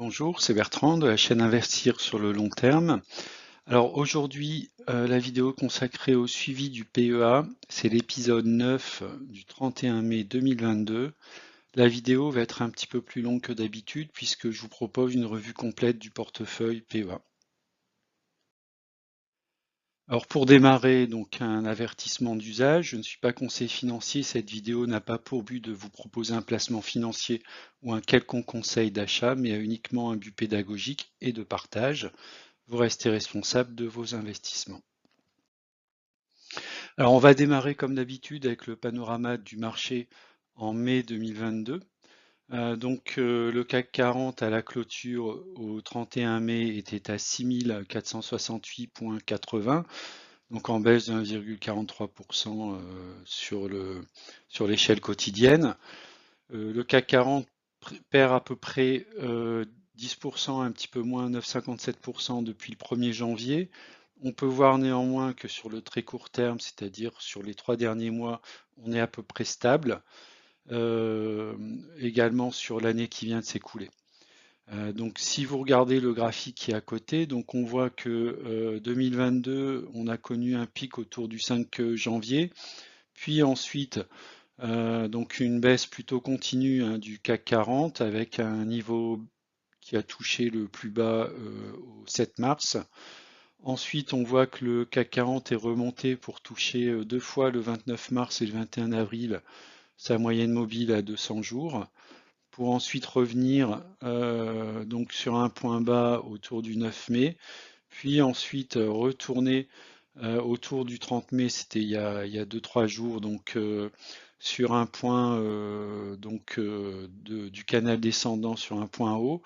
Bonjour, c'est Bertrand de la chaîne Investir sur le long terme. Alors aujourd'hui, la vidéo consacrée au suivi du PEA, c'est l'épisode 9 du 31 mai 2022. La vidéo va être un petit peu plus longue que d'habitude puisque je vous propose une revue complète du portefeuille PEA. Alors pour démarrer, donc un avertissement d'usage, je ne suis pas conseiller financier, cette vidéo n'a pas pour but de vous proposer un placement financier ou un quelconque conseil d'achat, mais a uniquement un but pédagogique et de partage. Vous restez responsable de vos investissements. Alors on va démarrer comme d'habitude avec le panorama du marché en mai 2022. Le CAC 40 à la clôture au 31 mai était à 6468,80, donc en baisse de 1,43% sur l'échelle quotidienne. Le CAC 40 perd à peu près 10%, un petit peu moins, 9,57% depuis le 1er janvier. On peut voir néanmoins que sur le très court terme, c'est-à-dire sur les 3 derniers mois, on est à peu près stable, également sur l'année qui vient de s'écouler. Donc si vous regardez le graphique qui est à côté, donc on voit que 2022, on a connu un pic autour du 5 janvier, puis ensuite donc une baisse plutôt continue du CAC 40 avec un niveau qui a touché le plus bas au 7 mars. Ensuite, on voit que le CAC 40 est remonté pour toucher deux fois le 29 mars et le 21 avril sa moyenne mobile à 200 jours, pour ensuite revenir donc sur un point bas autour du 9 mai, puis ensuite retourner autour du 30 mai, c'était il y a 2-3 jours, donc sur un point du canal descendant sur un point haut.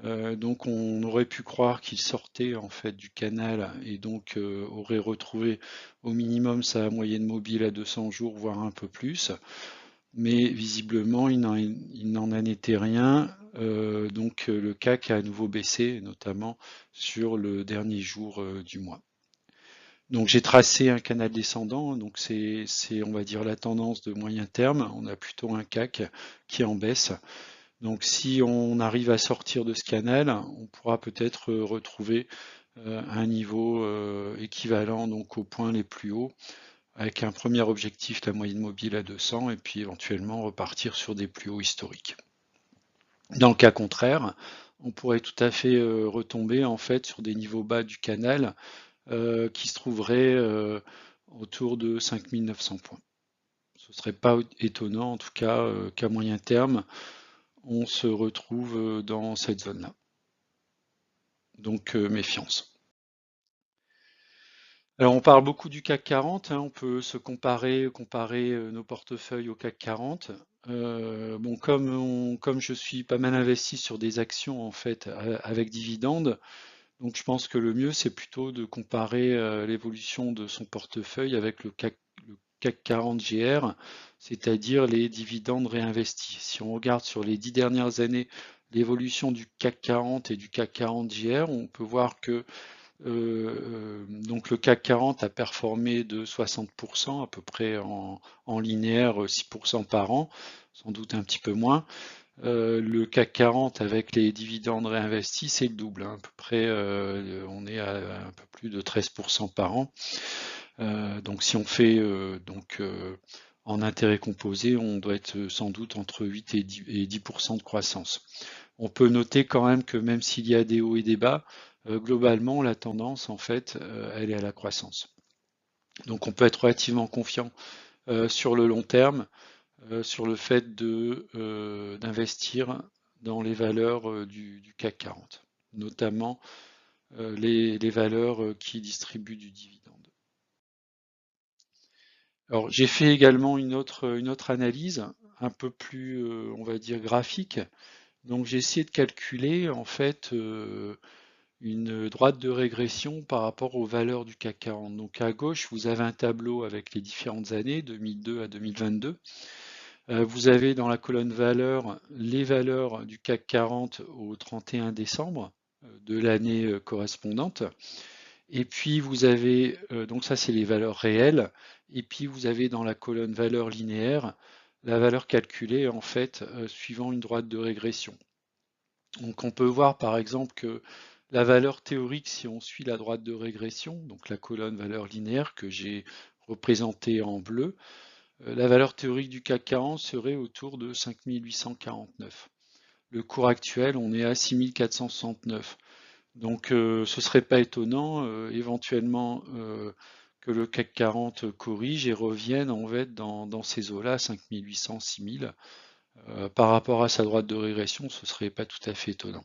Donc on aurait pu croire qu'il sortait en fait du canal et donc aurait retrouvé au minimum sa moyenne mobile à 200 jours, voire un peu plus. Mais visiblement, il n'en en était rien. Donc le CAC a à nouveau baissé, notamment sur le dernier jour du mois. Donc j'ai tracé un canal descendant, donc on va dire la tendance de moyen terme. On a plutôt un CAC qui est en baisse. Donc si on arrive à sortir de ce canal, on pourra peut-être retrouver un niveau équivalent donc aux points les plus hauts, avec un premier objectif, la moyenne mobile à 200, et puis éventuellement repartir sur des plus hauts historiques. Dans le cas contraire, on pourrait tout à fait retomber en fait sur des niveaux bas du canal qui se trouverait autour de 5900 points. Ce ne serait pas étonnant, en tout cas, qu'à moyen terme, on se retrouve dans cette zone-là. Donc, méfiance. Alors, on parle beaucoup du CAC 40, hein, on peut se comparer nos portefeuilles au CAC 40. Bon, comme je suis pas mal investi sur des actions en fait avec dividendes, donc je pense que le mieux, c'est plutôt de comparer l'évolution de son portefeuille avec le CAC 40 GR, c'est-à-dire les dividendes réinvestis. Si on regarde sur les 10 dernières années l'évolution du CAC 40 et du CAC 40 GR, on peut voir que donc le CAC 40 a performé de 60% à peu près en linéaire, 6% par an, sans doute un petit peu moins. Le CAC 40 avec les dividendes réinvestis, c'est le double, hein, à peu près, on est à un peu plus de 13% par an. Donc si on fait en intérêt composé, on doit être sans doute entre 8 et 10% de croissance. On peut noter quand même que même s'il y a des hauts et des bas, globalement la tendance en fait, elle est à la croissance. Donc on peut être relativement confiant sur le long terme sur le fait d'investir dans les valeurs du CAC 40, notamment les valeurs qui distribuent du dividende. Alors j'ai fait également une autre analyse, un peu plus, on va dire, graphique. Donc j'ai essayé de calculer en fait une droite de régression par rapport aux valeurs du CAC 40. Donc à gauche, vous avez un tableau avec les différentes années, 2002 à 2022. Vous avez dans la colonne valeurs les valeurs du CAC 40 au 31 décembre de l'année correspondante. Et puis vous avez, donc ça c'est les valeurs réelles, et puis vous avez dans la colonne valeurs linéaires la valeur calculée en fait suivant une droite de régression. Donc on peut voir par exemple que la valeur théorique, si on suit la droite de régression, donc la colonne valeur linéaire que j'ai représentée en bleu, la valeur théorique du CAC 40 serait autour de 5849. Le cours actuel, on est à 6469. Donc ce serait pas étonnant éventuellement que le CAC 40 corrige et revienne en fait dans ces eaux-là, 5800, 6000. Par rapport à sa droite de régression, ce serait pas tout à fait étonnant.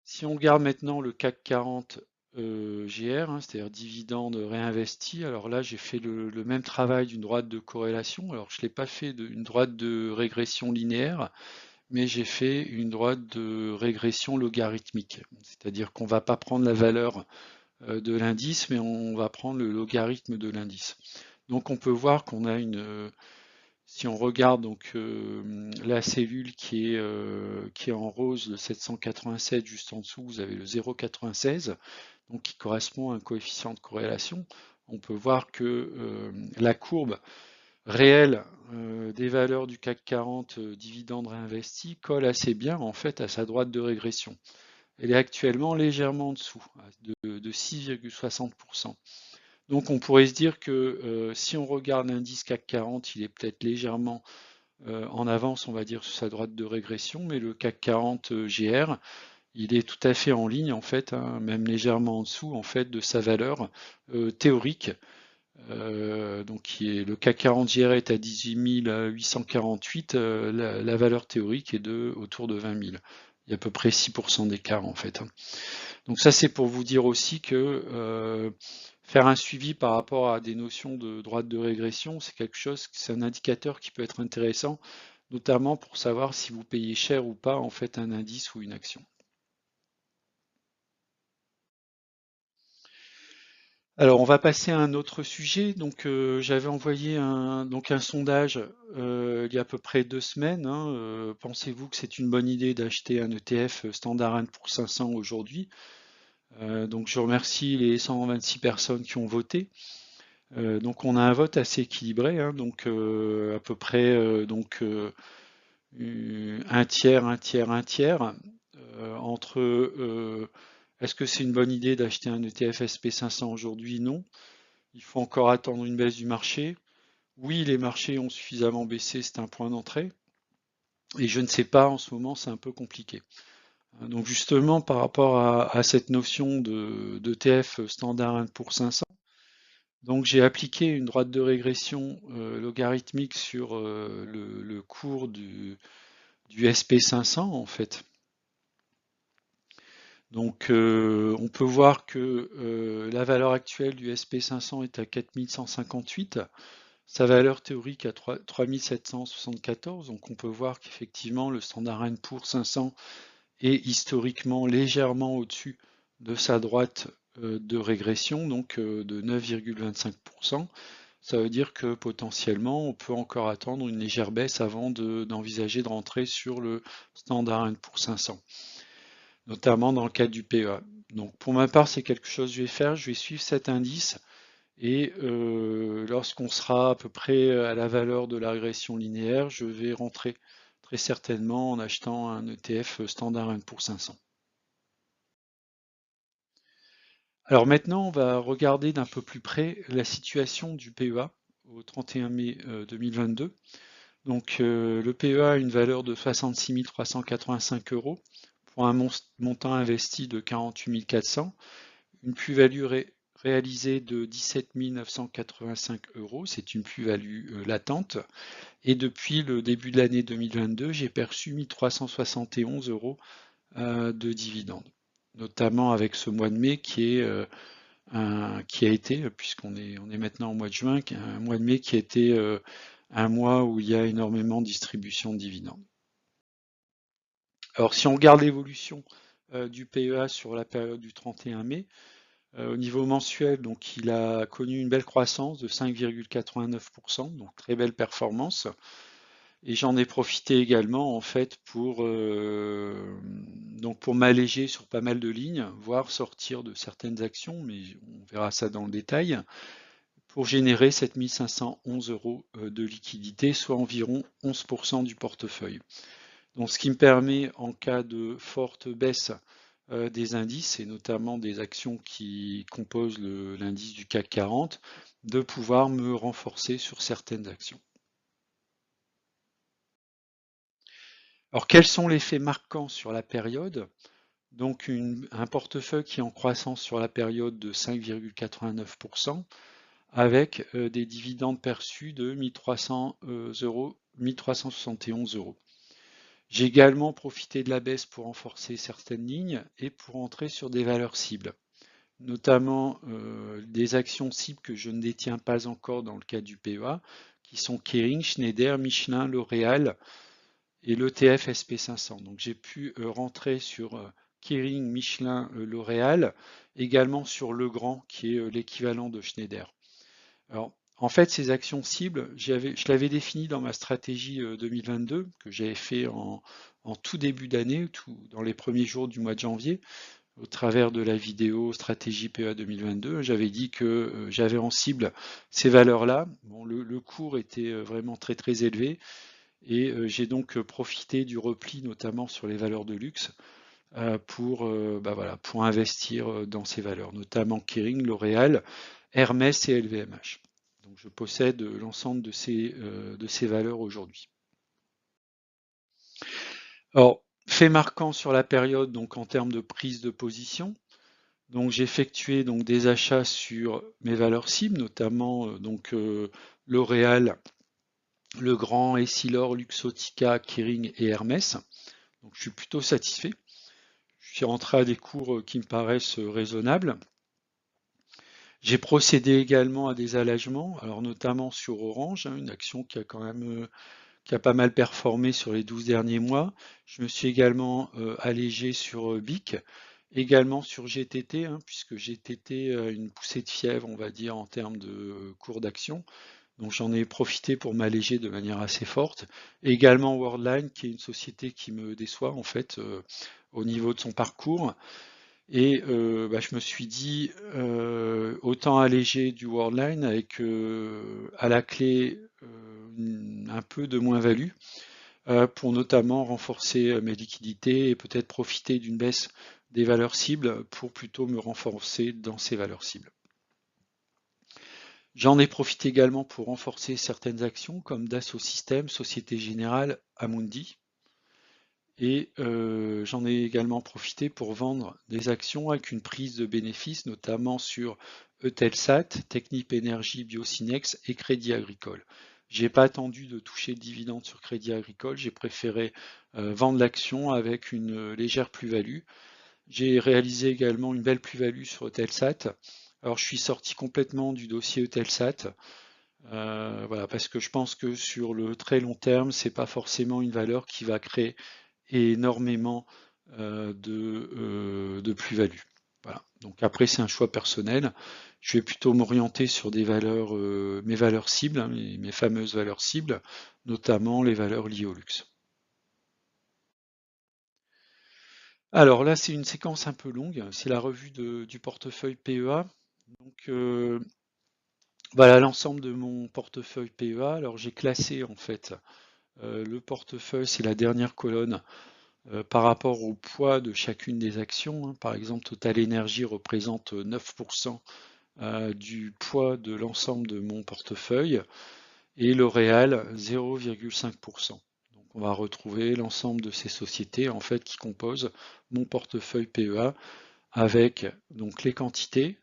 Si on regarde maintenant le CAC 40 GR, hein, c'est-à-dire dividende réinvesti, alors là j'ai fait le même travail d'une droite de corrélation. Alors je ne l'ai pas fait d'une droite de régression linéaire, mais j'ai fait une droite de régression logarithmique. C'est-à-dire qu'on ne va pas prendre la valeur de l'indice, mais on va prendre le logarithme de l'indice. Donc on peut voir qu'on a si on regarde donc la cellule qui est en rose, le 787 juste en dessous, vous avez le 0,96, donc qui correspond à un coefficient de corrélation. On peut voir que la courbe réelle des valeurs du CAC 40 dividendes réinvestis colle assez bien en fait à sa droite de régression. Elle est actuellement légèrement en dessous, de 6,60%. Donc on pourrait se dire que si on regarde l'indice CAC 40, il est peut-être légèrement en avance, on va dire, sur sa droite de régression, mais le CAC 40 GR, il est tout à fait en ligne, en fait, hein, même légèrement en dessous, en fait, de sa valeur théorique. Donc le CAC 40 GR est à 18 848, la valeur théorique est autour de 20 000. Il y a à peu près 6% d'écart, en fait, hein. Donc ça, c'est pour vous dire aussi que faire un suivi par rapport à des notions de droite de régression, c'est quelque chose, c'est un indicateur qui peut être intéressant, notamment pour savoir si vous payez cher ou pas en fait un indice ou une action. Alors on va passer à un autre sujet. Donc j'avais envoyé un sondage il y a à peu près 2 semaines, hein. Pensez-vous que c'est une bonne idée d'acheter un ETF Standard & Poor's 500 aujourd'hui? Donc je remercie les 126 personnes qui ont voté. Donc on a un vote assez équilibré, hein, donc à peu près un tiers, un tiers, un tiers entre est-ce que c'est une bonne idée d'acheter un ETF SP500 aujourd'hui? Non. Il faut encore attendre une baisse du marché. Oui, les marchés ont suffisamment baissé, c'est un point d'entrée. Et je ne sais pas, en ce moment, c'est un peu compliqué. Donc justement, par rapport à cette notion d'ETF Standard & Poor's 500, donc j'ai appliqué une droite de régression logarithmique sur le cours du SP500 en fait. Donc on peut voir que la valeur actuelle du SP500 est à 4158, sa valeur théorique à 3774, donc on peut voir qu'effectivement le Standard & Poor's 500 est historiquement légèrement au-dessus de sa droite de régression, donc de 9,25%. Ça veut dire que potentiellement, on peut encore attendre une légère baisse avant d'envisager de rentrer sur le Standard & Poor's 500, notamment dans le cadre du PEA. Donc pour ma part, c'est quelque chose que je vais faire, je vais suivre cet indice et lorsqu'on sera à peu près à la valeur de la régression linéaire, je vais rentrer très certainement en achetant un ETF Standard & Poor's 500. Alors maintenant, on va regarder d'un peu plus près la situation du PEA au 31 mai 2022. Donc le PEA a une valeur de 66 385 euros pour un montant investi de 48 400, une plus-value réalisée de 17 985 euros, c'est une plus-value latente. Et depuis le début de l'année 2022, j'ai perçu 1371 euros de dividendes, notamment avec ce mois de mai qui a été, puisqu'on est maintenant au mois de juin, un mois de mai qui a été un mois où il y a énormément de distribution de dividendes. Alors si on regarde l'évolution du PEA sur la période du 31 mai, au niveau mensuel, donc il a connu une belle croissance de 5,89%, donc très belle performance. Et j'en ai profité également en fait pour m'alléger sur pas mal de lignes, voire sortir de certaines actions, mais on verra ça dans le détail, pour générer 7 511 euros de liquidité, soit environ 11% du portefeuille. Donc ce qui me permet en cas de forte baisse des indices, et notamment des actions qui composent l'indice du CAC 40, de pouvoir me renforcer sur certaines actions. Alors quels sont les faits marquants sur la période? Donc un portefeuille qui est en croissance sur la période de 5,89% avec des dividendes perçus de 1300 euros, 1371 euros. J'ai également profité de la baisse pour renforcer certaines lignes et pour entrer sur des valeurs cibles, notamment des actions cibles que je ne détiens pas encore dans le cas du PEA, qui sont Kering, Schneider, Michelin, L'Oréal et l'ETF SP500. Donc j'ai pu rentrer sur Kering, Michelin, L'Oréal, également sur Legrand, qui est l'équivalent de Schneider. Alors, en fait, ces actions cibles, je l'avais défini dans ma stratégie 2022, que j'avais fait en tout début d'année, dans les premiers jours du mois de janvier, au travers de la vidéo stratégie PEA 2022. J'avais dit que j'avais en cible ces valeurs-là. Bon, le cours était vraiment très très élevé et j'ai donc profité du repli, notamment sur les valeurs de luxe, pour investir dans ces valeurs, notamment Kering, L'Oréal, Hermès et LVMH. Donc je possède l'ensemble de ces valeurs aujourd'hui. Alors, fait marquant sur la période, donc en termes de prise de position, donc j'ai effectué donc des achats sur mes valeurs cibles, notamment L'Oréal, Legrand, Essilor, Luxottica, Kering et Hermès. Donc je suis plutôt satisfait. Je suis rentré à des cours qui me paraissent raisonnables. J'ai procédé également à des allègements, alors notamment sur Orange, une action qui a quand même qui a pas mal performé sur les 12 derniers mois. Je me suis également allégé sur BIC, également sur GTT, puisque GTT a une poussée de fièvre, on va dire, en termes de cours d'action. Donc j'en ai profité pour m'alléger de manière assez forte. Et également Worldline, qui est une société qui me déçoit en fait au niveau de son parcours. Et je me suis dit, autant alléger du Worldline avec à la clé un peu de moins-value pour notamment renforcer mes liquidités et peut-être profiter d'une baisse des valeurs cibles pour plutôt me renforcer dans ces valeurs cibles. J'en ai profité également pour renforcer certaines actions comme Dassault Systèmes, Société Générale, Amundi. Et j'en ai également profité pour vendre des actions avec une prise de bénéfices, notamment sur Eutelsat, Technip Energies, Biocinex et Crédit Agricole. J'ai pas attendu de toucher le dividende sur Crédit Agricole, j'ai préféré vendre l'action avec une légère plus-value. J'ai réalisé également une belle plus-value sur Eutelsat. Alors je suis sorti complètement du dossier Eutelsat, voilà, parce que je pense que sur le très long terme, c'est pas forcément une valeur qui va créer énormément de plus-value. Voilà. Donc après, c'est un choix personnel. Je vais plutôt m'orienter sur des valeurs, mes valeurs cibles, mes fameuses valeurs cibles, notamment les valeurs liées au luxe. Alors là, c'est une séquence un peu longue. C'est la revue du portefeuille PEA. Donc voilà l'ensemble de mon portefeuille PEA. Alors j'ai classé en fait le portefeuille, c'est la dernière colonne par rapport au poids de chacune des actions. Par exemple, Total Energy représente 9% du poids de l'ensemble de mon portefeuille et L'Oréal 0,5%. Donc on va retrouver l'ensemble de ces sociétés en fait qui composent mon portefeuille PEA avec donc les quantités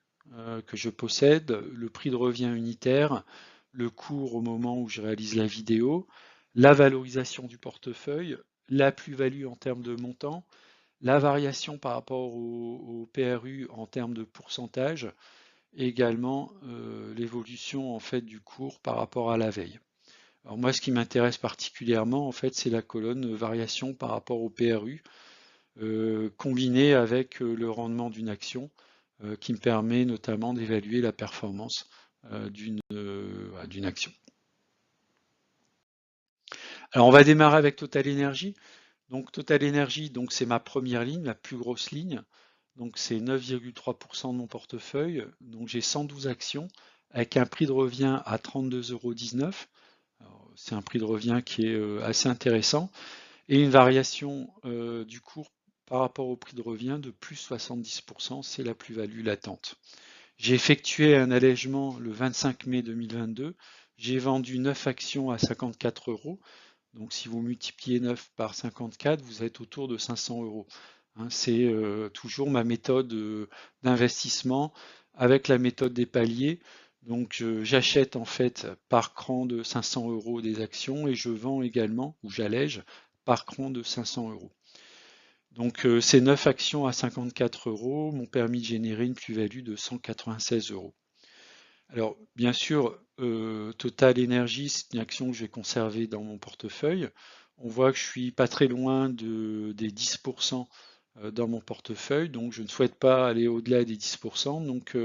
que je possède, le prix de revient unitaire, le cours au moment où je réalise la vidéo, la valorisation du portefeuille, la plus-value en termes de montant, la variation par rapport au PRU en termes de pourcentage, et également l'évolution en fait du cours par rapport à la veille. Alors moi, ce qui m'intéresse particulièrement, en fait, c'est la colonne variation par rapport au PRU, combiné avec le rendement d'une action, qui me permet notamment d'évaluer la performance d'une action. Alors on va démarrer avec Total Energy. Donc Total Energy, donc c'est ma première ligne, la plus grosse ligne. Donc c'est 9,3% de mon portefeuille. Donc j'ai 112 actions avec un prix de revient à 32,19 €. C'est un prix de revient qui est assez intéressant. et une variation du cours par rapport au prix de revient de plus 70%, c'est la plus-value latente. J'ai effectué un allègement le 25 mai 2022, j'ai vendu 9 actions à 54 euros. Donc si vous multipliez 9 par 54, vous êtes autour de 500 euros. Hein, c'est toujours ma méthode d'investissement avec la méthode des paliers. Donc j'achète en fait par cran de 500 euros des actions et je vends également, ou j'allège, par cran de 500 euros. Donc ces 9 actions à 54 euros m'ont permis de générer une plus-value de 196 euros. Alors, bien sûr, Total Energy, c'est une action que je vais conserver dans mon portefeuille. On voit que je suis pas très loin des 10% dans mon portefeuille, donc je ne souhaite pas aller au-delà des 10%. Donc,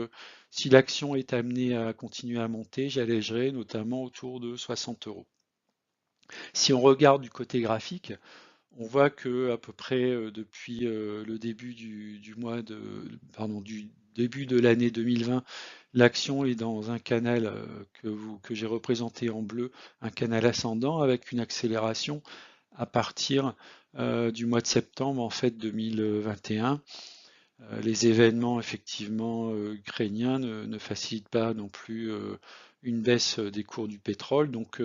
si l'action est amenée à continuer à monter, j'allégerai notamment autour de 60 euros. Si on regarde du côté graphique, on voit que à peu près depuis le début du début de l'année 2020, l'action est dans un canal que j'ai représenté en bleu, un canal ascendant avec une accélération à partir du mois de septembre en fait 2021. Les événements effectivement ukrainiens ne facilitent pas non plus une baisse des cours du pétrole, donc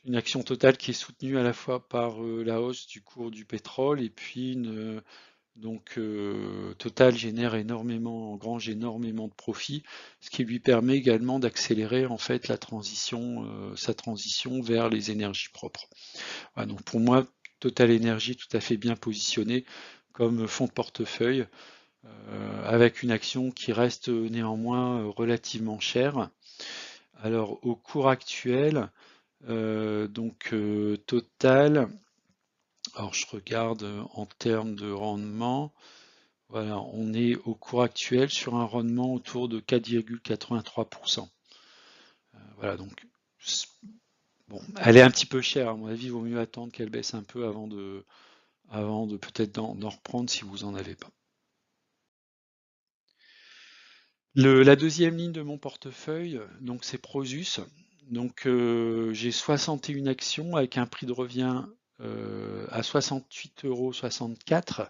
une action totale qui est soutenue à la fois par la hausse du cours du pétrole et puis donc Total engrange énormément de profits, ce qui lui permet également d'accélérer en fait sa transition vers les énergies propres. Voilà, donc pour moi, Total Énergie tout à fait bien positionné comme fonds de portefeuille, avec une action qui reste néanmoins relativement chère. Alors au cours actuel, Total, alors je regarde en termes de rendement, voilà, on est au cours actuel sur un rendement autour de 4,83%. Voilà, donc bon, elle est un petit peu chère, à mon avis, il vaut mieux attendre qu'elle baisse un peu avant de peut-être d'en reprendre si vous n'en avez pas. La deuxième ligne de mon portefeuille, donc c'est Prosus. Donc j'ai 61 actions avec un prix de revient à 68,64 €.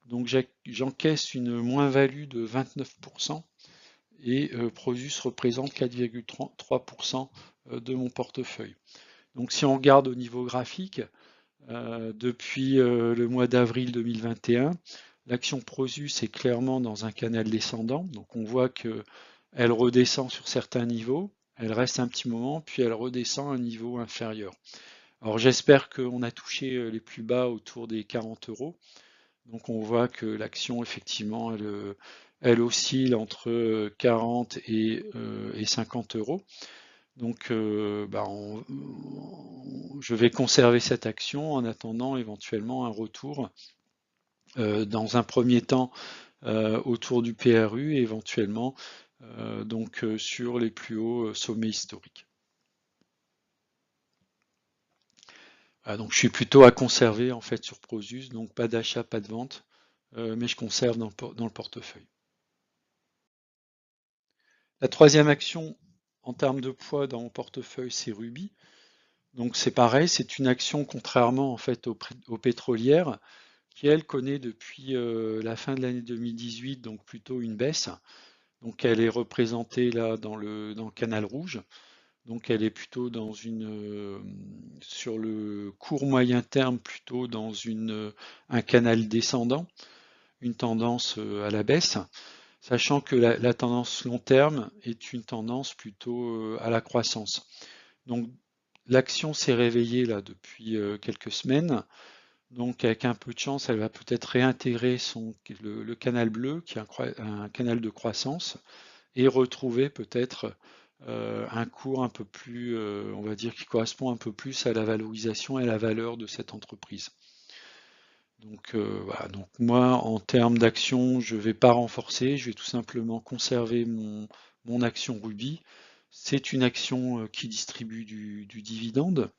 Donc j'encaisse une moins-value de 29% et Prosus représente 4,3% de mon portefeuille. Donc si on regarde au niveau graphique, depuis le mois d'avril 2021, l'action Prosus est clairement dans un canal descendant. Donc on voit qu'elle redescend sur certains niveaux, elle reste un petit moment, puis elle redescend à un niveau inférieur. Alors j'espère qu'on a touché les plus bas autour des 40 euros. Donc on voit que l'action, effectivement, elle oscille entre 40 et 50 euros. Donc je vais conserver cette action en attendant éventuellement un retour dans un premier temps autour du PRU et éventuellement sur les plus hauts sommets historiques. Voilà, donc je suis plutôt à conserver en fait sur Prosus, donc pas d'achat, pas de vente, mais je conserve dans le portefeuille. La troisième action en termes de poids dans mon portefeuille, c'est Ruby. Donc c'est pareil, c'est une action contrairement en fait aux pétrolières qui elle connaît depuis la fin de l'année 2018 donc plutôt une baisse. Donc elle est représentée là dans le canal rouge. Donc elle est plutôt sur le court moyen terme plutôt dans un canal descendant, une tendance à la baisse, sachant que la tendance long terme est une tendance plutôt à la croissance. Donc l'action s'est réveillée là depuis quelques semaines. Donc avec un peu de chance, elle va peut-être réintégrer le canal bleu, qui est un canal de croissance, et retrouver peut-être un cours un peu plus, on va dire, qui correspond un peu plus à la valorisation et à la valeur de cette entreprise. Donc voilà, donc moi en termes d'action, je ne vais pas renforcer, je vais tout simplement conserver mon action Ruby. C'est une action qui distribue du dividende.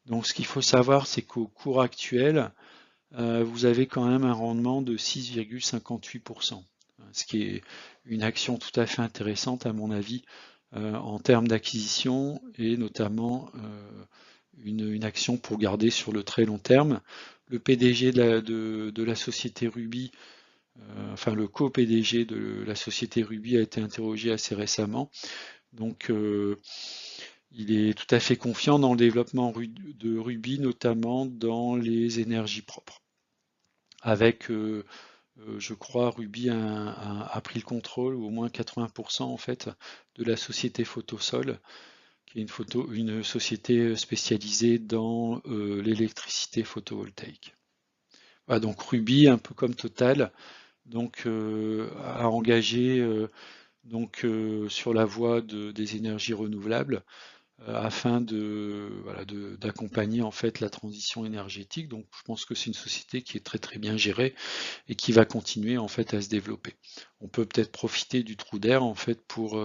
Donc ce qu'il faut savoir, c'est qu'au cours actuel, vous avez quand même un rendement de 6,58%, ce qui est une action tout à fait intéressante à mon avis en termes d'acquisition et notamment une action pour garder sur le très long terme. Le PDG de la société Ruby, enfin le co-PDG de la société Ruby a été interrogé assez récemment. Donc il est tout à fait confiant dans le développement de Ruby, notamment dans les énergies propres. Avec, je crois, Ruby a pris le contrôle, ou au moins 80% en fait, de la société Photosol, qui est une société spécialisée dans l'électricité photovoltaïque. Voilà, donc Ruby, un peu comme Total, donc a engagé sur la voie des énergies renouvelables afin d'accompagner en fait la transition énergétique. Donc je pense que c'est une société qui est très très bien gérée et qui va continuer en fait à se développer. On peut peut-être profiter du trou d'air en fait pour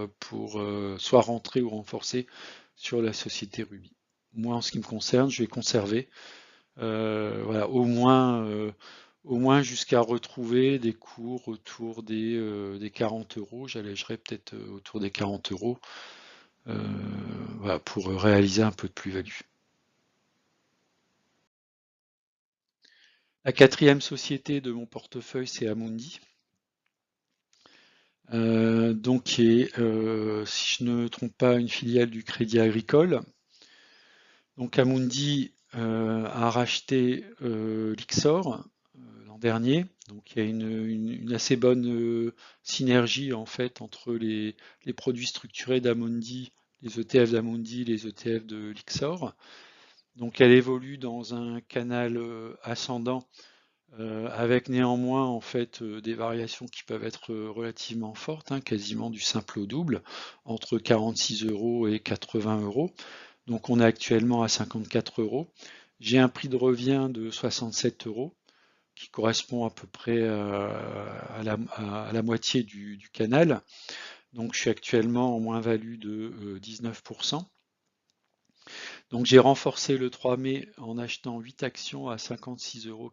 soit rentrer ou renforcer sur la société Ruby. Moi en ce qui me concerne, je vais conserver voilà, au moins jusqu'à retrouver des cours autour des 40 euros. J'allégerai peut-être autour des 40 euros voilà, pour réaliser un peu de plus-value. La quatrième société de mon portefeuille, c'est Amundi. Donc, qui est, si je ne me trompe pas, une filiale du Crédit Agricole. Donc, Amundi a racheté Lyxor l'an dernier. Donc, il y a une assez bonne synergie en fait entre les produits structurés d'Amundi, les ETF d'Amundi, les ETF de Lyxor. Donc, elle évolue dans un canal ascendant avec néanmoins en fait des variations qui peuvent être relativement fortes, hein, quasiment du simple au double, entre 46 euros et 80 euros. Donc on est actuellement à 54 euros. J'ai un prix de revient de 67 euros, qui correspond à peu près à la moitié du canal. Donc je suis actuellement en moins-value de 19%. Donc j'ai renforcé le 3 mai en achetant 8 actions à 56,90 euros.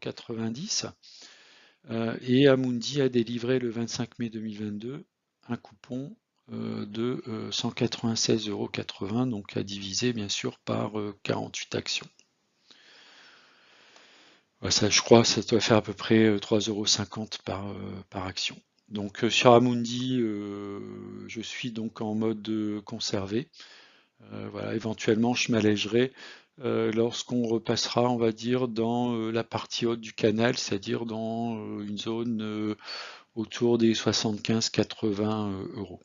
Et Amundi a délivré le 25 mai 2022 un coupon de 196,80 euros, donc à diviser bien sûr par 48 actions. Ça, je crois que ça doit faire à peu près 3,50 € par action. Donc sur Amundi, je suis donc en mode conservé. Voilà, éventuellement, je m'allégerai lorsqu'on repassera, on va dire, dans la partie haute du canal, c'est-à-dire dans une zone autour des 75-80 euros.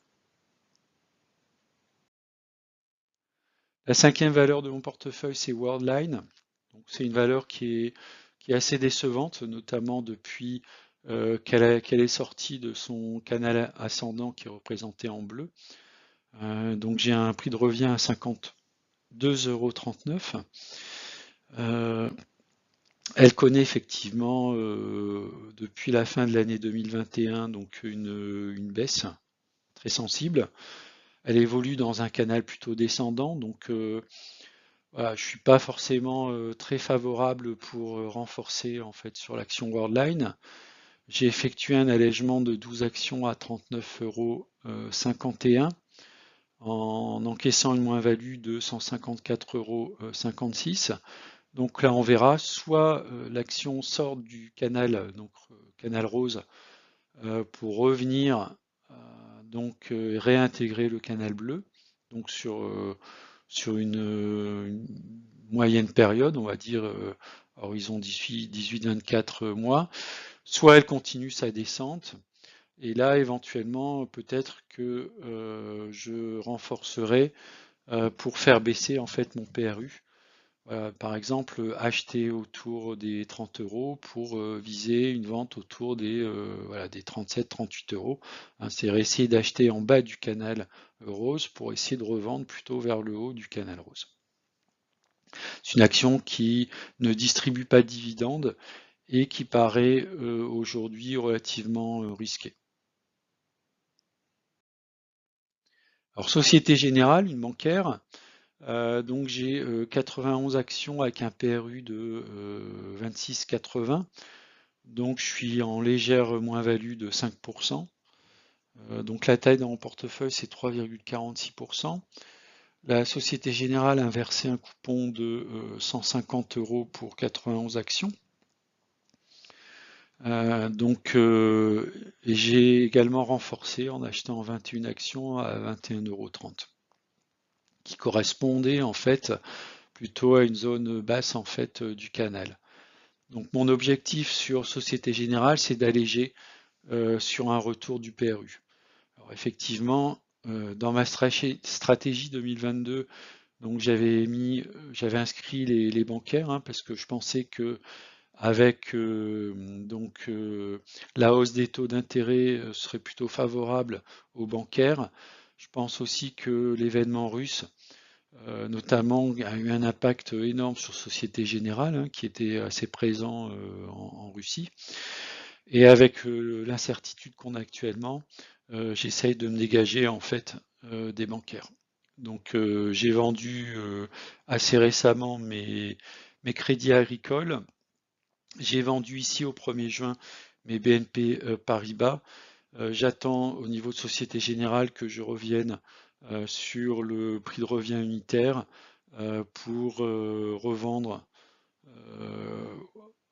La cinquième valeur de mon portefeuille, c'est Worldline. Donc, c'est une valeur qui est assez décevante, notamment depuis qu'elle est sortie de son canal ascendant qui est représenté en bleu. Donc j'ai un prix de revient à 52,39 €. Elle connaît effectivement depuis la fin de l'année 2021 donc une baisse très sensible. Elle évolue dans un canal plutôt descendant, donc voilà, je suis pas forcément très favorable pour renforcer en fait sur l'action Worldline. J'ai effectué un allègement de 12 actions à 39,51 € en encaissant une moins-value de 154,56 €. Donc là, on verra soit l'action sort du canal, donc canal rose, pour revenir réintégrer le canal bleu, donc sur une moyenne période, on va dire horizon 18-24 mois, soit elle continue sa descente, et là éventuellement peut-être que je renforcerai pour faire baisser en fait mon PRU. Par exemple, acheter autour des 30 euros pour viser une vente autour des 37-38 euros. Hein, c'est essayer d'acheter en bas du canal rose pour essayer de revendre plutôt vers le haut du canal rose. C'est une action qui ne distribue pas de dividendes et qui paraît aujourd'hui relativement risquée. Alors, Société Générale, une bancaire, donc j'ai 91 actions avec un PRU de 26,80. Donc je suis en légère moins-value de 5%. Donc la taille dans mon portefeuille c'est 3,46%. La Société Générale a versé un coupon de 150 € pour 91 actions. Et j'ai également renforcé en achetant 21 actions à 21,30 €, qui correspondait en fait plutôt à une zone basse en fait du canal. Donc mon objectif sur Société Générale, c'est d'alléger sur un retour du PRU. Alors effectivement, dans ma stratégie 2022, donc j'avais inscrit les bancaires, hein, parce que je pensais que avec la hausse des taux d'intérêt serait plutôt favorable aux bancaires. Je pense aussi que l'événement russe, notamment, a eu un impact énorme sur Société Générale, hein, qui était assez présent en Russie. Et avec l'incertitude qu'on a actuellement, j'essaye de me dégager en fait des bancaires. Donc j'ai vendu assez récemment mes crédits agricoles. J'ai vendu ici au 1er juin mes BNP Paribas. J'attends au niveau de Société Générale que je revienne sur le prix de revient unitaire pour revendre euh,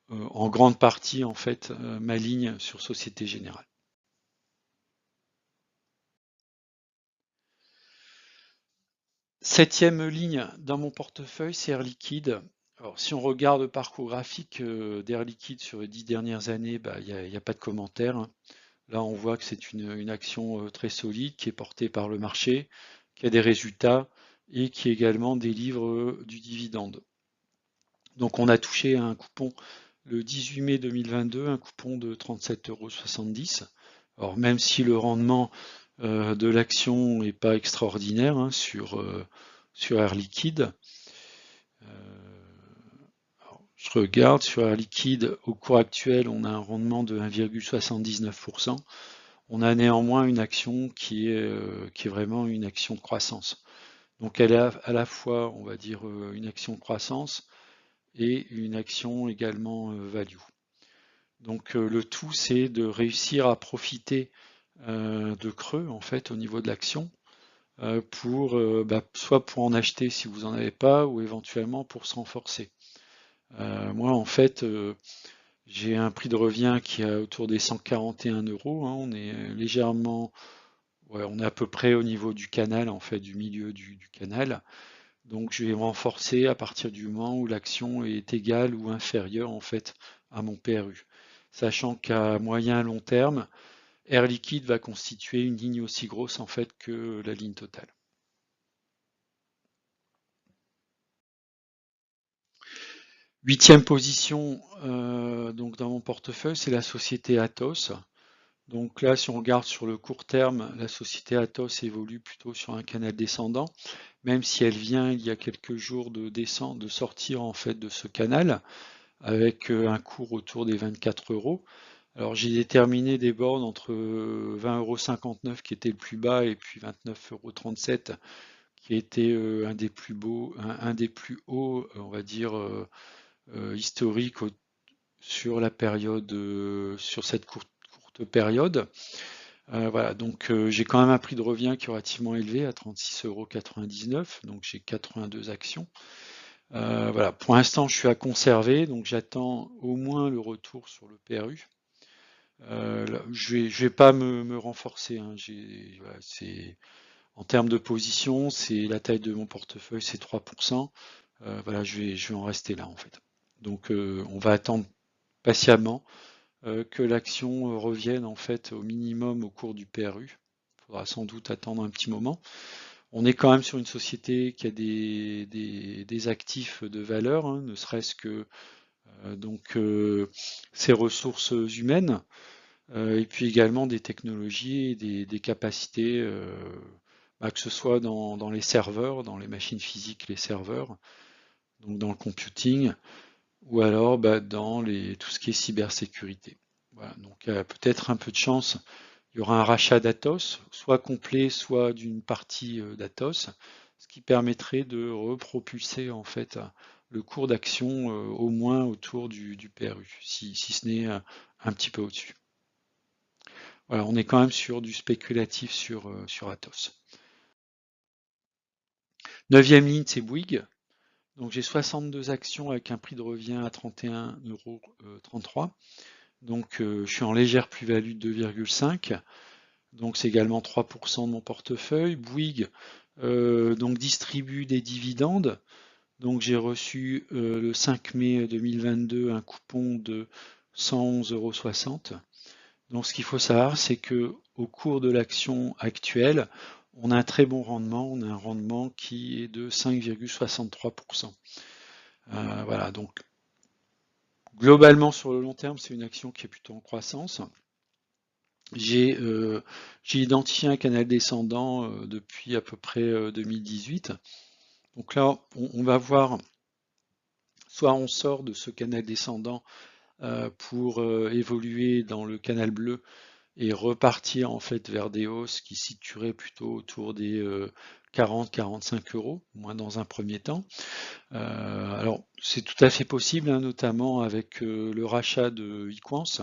en grande partie en fait ma ligne sur Société Générale. Septième ligne dans mon portefeuille, c'est Air Liquide. Alors, si on regarde le parcours graphique d'Air Liquide sur les 10 dernières années, bah, il n'y a pas de commentaire, hein. Là, on voit que c'est une action très solide qui est portée par le marché, qui a des résultats et qui également délivre du dividende. Donc, on a touché un coupon le 18 mai 2022, un coupon de 37,70 €. Alors, même si le rendement de l'action n'est pas extraordinaire, hein, sur Air Liquide, je regarde sur Air Liquide, au cours actuel, on a un rendement de 1,79%. On a néanmoins une action qui est vraiment une action de croissance. Donc elle est à la fois, on va dire, une action de croissance et une action également value. Donc le tout, c'est de réussir à profiter de creux en fait au niveau de l'action pour soit pour en acheter si vous n'en avez pas ou éventuellement pour se renforcer. Moi en fait j'ai un prix de revient qui est autour des 141 €, hein. On est légèrement, ouais, on est à peu près au niveau du canal, en fait, du milieu du canal. Donc je vais me renforcer à partir du moment où l'action est égale ou inférieure en fait à mon PRU. Sachant qu'à moyen long terme, Air Liquide va constituer une ligne aussi grosse en fait que la ligne totale. Huitième position donc dans mon portefeuille, c'est la société Atos. Donc là, si on regarde sur le court terme, la société Atos évolue plutôt sur un canal descendant, même si elle vient il y a quelques jours de sortir en fait de ce canal avec un cours autour des 24 €. Alors j'ai déterminé des bornes entre 20,59 € qui était le plus bas et puis 29,37 € qui était un des plus beaux, un des plus hauts, on va dire historiques sur la période, sur cette courte période. Voilà, donc j'ai quand même un prix de revient qui est relativement élevé à 36,99 €, donc j'ai 82 actions. Voilà, pour l'instant je suis à conserver, donc j'attends au moins le retour sur le PRU. Je vais pas me renforcer, hein. Voilà, en termes de position, c'est la taille de mon portefeuille, c'est 3%. Voilà, je vais en rester là en fait. Donc on va attendre patiemment que l'action revienne en fait au minimum au cours du PRU. Il faudra sans doute attendre un petit moment. On est quand même sur une société qui a des actifs de valeur, hein, ne serait-ce que ses ressources humaines, et puis également des technologies et des capacités, que ce soit dans les serveurs, dans les machines physiques, les serveurs, donc dans le computing, ou alors dans tout ce qui est cybersécurité. Voilà, donc peut-être un peu de chance, il y aura un rachat d'Atos, soit complet, soit d'une partie d'Atos, ce qui permettrait de repropulser en fait le cours d'action au moins autour du PRU, si ce n'est un petit peu au-dessus. Voilà, on est quand même sur du spéculatif sur Atos. Neuvième ligne, c'est Bouygues. Donc j'ai 62 actions avec un prix de revient à 31,33 €. Donc je suis en légère plus-value de 2,5. Donc c'est également 3% de mon portefeuille. Bouygues donc distribue des dividendes. Donc j'ai reçu le 5 mai 2022 un coupon de 111,60 €. Donc ce qu'il faut savoir, c'est que au cours de l'action actuelle, on a un très bon rendement. On a un rendement qui est de 5,63%. Voilà, donc globalement sur le long terme, c'est une action qui est plutôt en croissance. J'ai identifié un canal descendant depuis à peu près 2018. Donc là, on va voir, soit on sort de ce canal descendant pour évoluer dans le canal bleu et repartir en fait vers des hausses qui se situeraient plutôt autour des 40-45 €, moins dans un premier temps. Alors c'est tout à fait possible, hein, notamment avec le rachat de Equance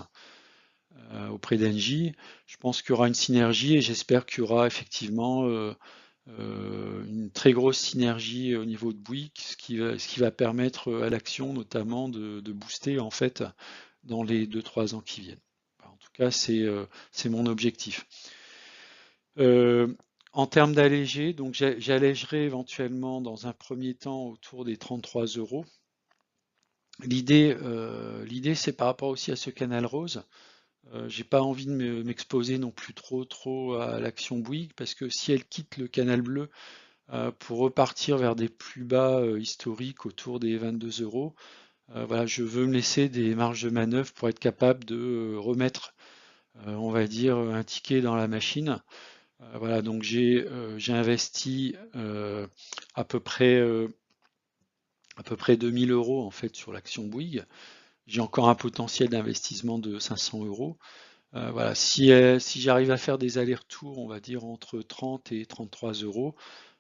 auprès d'Engie. Je pense qu'il y aura une synergie et j'espère qu'il y aura effectivement une très grosse synergie au niveau de Bouygues, ce qui va permettre à l'action notamment de booster en fait dans les 2-3 ans qui viennent. En tout cas, c'est mon objectif. Euh, En termes d'alléger, donc j'allégerai éventuellement dans un premier temps autour des 33 €. L'idée, c'est par rapport aussi à ce canal rose. J'ai pas envie de m'exposer non plus trop à l'action Bouygues parce que si elle quitte le canal bleu pour repartir vers des plus bas historiques autour des 22 €, voilà, je veux me laisser des marges de manœuvre pour être capable de remettre, on va dire, un ticket dans la machine. Voilà, donc j'ai investi à peu près 2000 € en fait sur l'action Bouygues. J'ai encore un potentiel d'investissement de 500 €. Voilà, si j'arrive à faire des allers-retours, on va dire entre 30 et 33 €,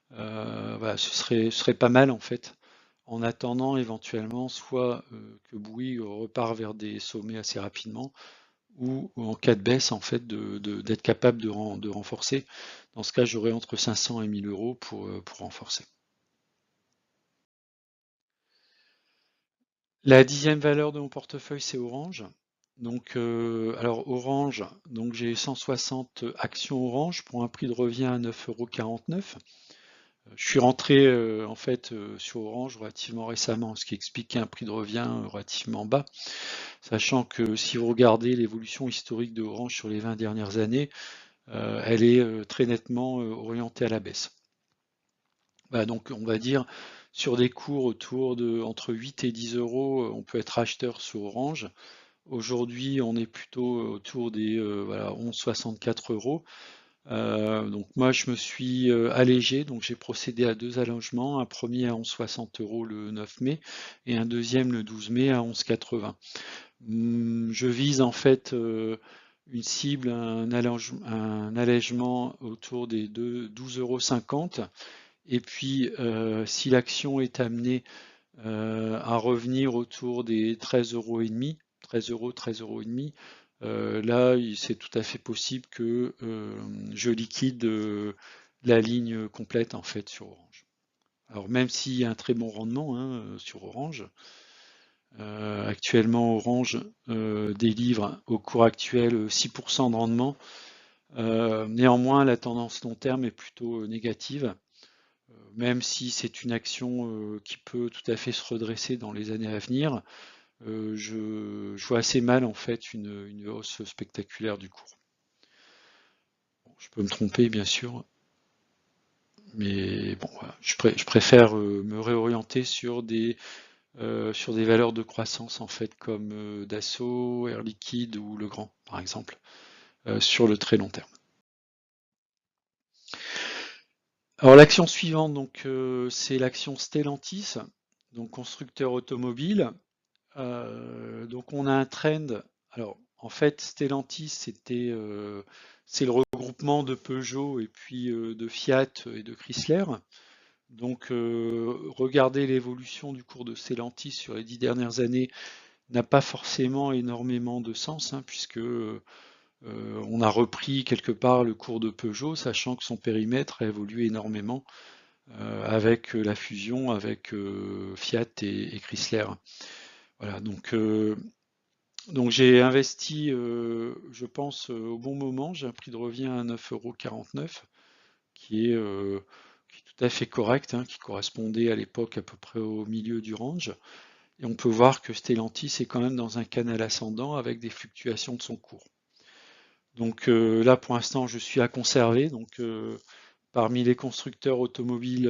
voilà, ce serait pas mal en fait. En attendant éventuellement soit que Bouygues repart vers des sommets assez rapidement, ou en cas de baisse en fait d'être capable de renforcer. Dans ce cas, j'aurai entre 500 et 1000 € pour renforcer. La dixième valeur de mon portefeuille, c'est Orange. Donc, alors Orange, donc j'ai 160 actions Orange pour un prix de revient à 9,49 €. Je suis rentré en fait sur Orange relativement récemment, ce qui explique un prix de revient relativement bas, sachant que si vous regardez l'évolution historique de Orange sur les 20 dernières années, elle est très nettement orientée à la baisse. Voilà, donc on va dire sur des cours autour de entre 8 et 10 €, on peut être acheteur sur Orange. Aujourd'hui, on est plutôt autour des voilà, 11,64 €. Donc moi, je me suis allégé, donc j'ai procédé à deux allégements, un premier à 11,60 € le 9 mai et un deuxième le 12 mai à 11,80 €. Je vise en fait une cible, un allègement autour des 12,50 € et puis si l'action est amenée à revenir autour des 13,50 €, 13 €, 13,50 €, là, c'est tout à fait possible que je liquide la ligne complète en fait sur Orange. Alors même s'il y a un très bon rendement hein, sur Orange, actuellement Orange délivre au cours actuel 6% de rendement. Néanmoins, la tendance long terme est plutôt négative, même si c'est une action qui peut tout à fait se redresser dans les années à venir. Je vois assez mal en fait une hausse spectaculaire du cours. Bon, je peux me tromper bien sûr, mais bon, voilà. Je préfère me réorienter sur des valeurs de croissance en fait comme Dassault, Air Liquide ou Legrand par exemple, sur le très long terme. Alors l'action suivante donc c'est l'action Stellantis, donc constructeur automobile. Donc on a un trend. Alors en fait, Stellantis, c'est le regroupement de Peugeot et puis de Fiat et de Chrysler. Donc regarder l'évolution du cours de Stellantis sur les 10 dernières années n'a pas forcément énormément de sens, hein, puisque on a repris quelque part le cours de Peugeot, sachant que son périmètre a évolué énormément avec la fusion avec Fiat et Chrysler. Voilà, donc j'ai investi, je pense, au bon moment. J'ai un prix de revient à 9,49 € qui est tout à fait correct, hein, qui correspondait à l'époque à peu près au milieu du range. Et on peut voir que Stellantis est quand même dans un canal ascendant avec des fluctuations de son cours. Donc là, pour l'instant, je suis à conserver. Donc parmi les constructeurs automobiles,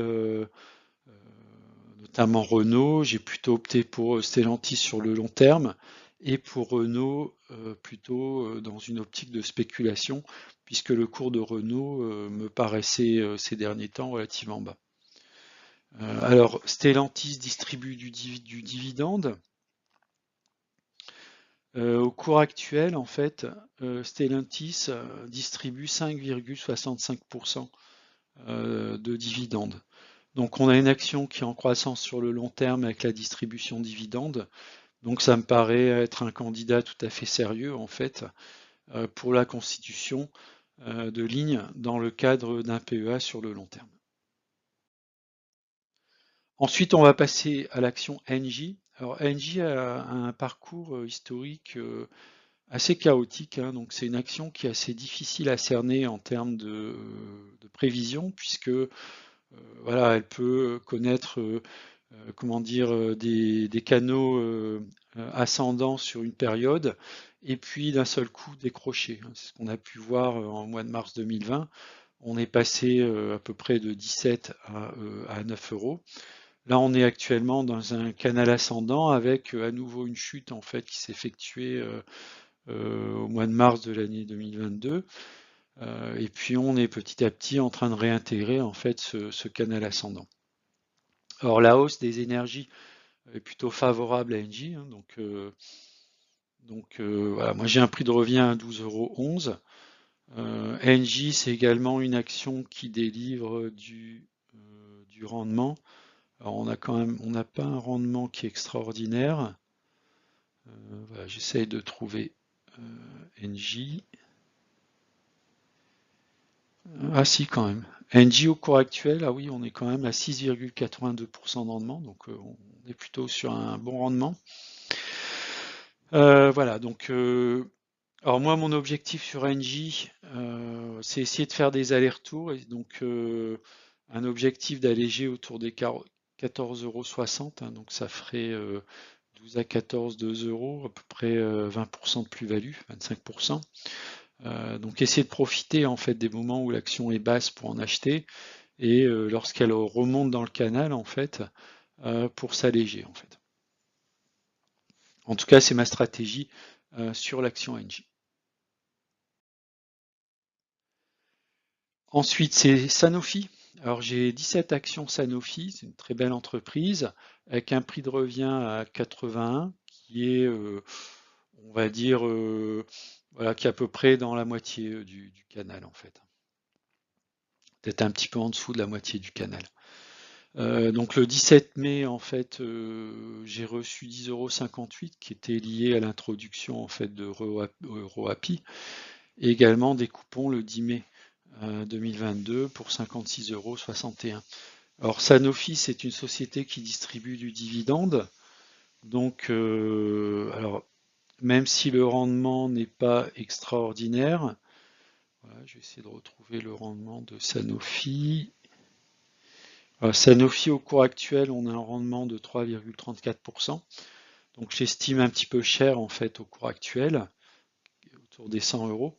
notamment Renault, j'ai plutôt opté pour Stellantis sur le long terme et pour Renault plutôt dans une optique de spéculation, puisque le cours de Renault me paraissait ces derniers temps relativement bas. Alors, Stellantis distribue du dividende. Au cours actuel, en fait, Stellantis distribue 5,65% de dividendes. Donc on a une action qui est en croissance sur le long terme avec la distribution dividende. Donc ça me paraît être un candidat tout à fait sérieux en fait pour la constitution de lignes dans le cadre d'un PEA sur le long terme. Ensuite, on va passer à l'action Engie. Alors Engie a un parcours historique assez chaotique, hein. Donc c'est une action qui est assez difficile à cerner en termes de prévision, puisque voilà, elle peut connaître comment dire, des canaux ascendants sur une période, et puis d'un seul coup décrocher, hein. C'est ce qu'on a pu voir en mois de mars 2020. On est passé à peu près de 17 à 9 euros. Là, on est actuellement dans un canal ascendant avec à nouveau une chute en fait qui s'est effectuée au mois de mars de l'année 2022. Et puis on est petit à petit en train de réintégrer en fait ce canal ascendant. Alors la hausse des énergies est plutôt favorable à Engie, hein, voilà, moi j'ai un prix de revient à 12,11 €. Engie, c'est également une action qui délivre du rendement. Alors on n'a pas un rendement qui est extraordinaire. Voilà, j'essaye de trouver Engie. Ah si, quand même. Engie au cours actuel, ah oui, on est quand même à 6,82% de rendement, donc on est plutôt sur un bon rendement. Voilà, donc alors moi mon objectif sur Engie, c'est essayer de faire des allers-retours, et donc un objectif d'alléger autour des 14,60 €, hein, donc ça ferait 12 à 14, 2 €, à peu près 20% de plus-value, 25%. Donc essayer de profiter en fait des moments où l'action est basse pour en acheter, et lorsqu'elle remonte dans le canal en fait pour s'alléger en fait. En tout cas, c'est ma stratégie sur l'action Engie. Ensuite, c'est Sanofi. Alors j'ai 17 actions Sanofi, c'est une très belle entreprise avec un prix de revient à 81, qui est, on va dire, voilà, qui est à peu près dans la moitié du canal en fait. Peut-être un petit peu en dessous de la moitié du canal. Donc le 17 mai, en fait, j'ai reçu 10,58 € qui était lié à l'introduction en fait de RoAPI, et également des coupons le 10 mai 2022 pour 56,61 €. Alors Sanofi, c'est une société qui distribue du dividende. Donc, alors, même si le rendement n'est pas extraordinaire, voilà, je vais essayer de retrouver le rendement de Sanofi. Sanofi, au cours actuel, on a un rendement de 3,34%. Donc j'estime un petit peu cher en fait au cours actuel, autour des 100 euros.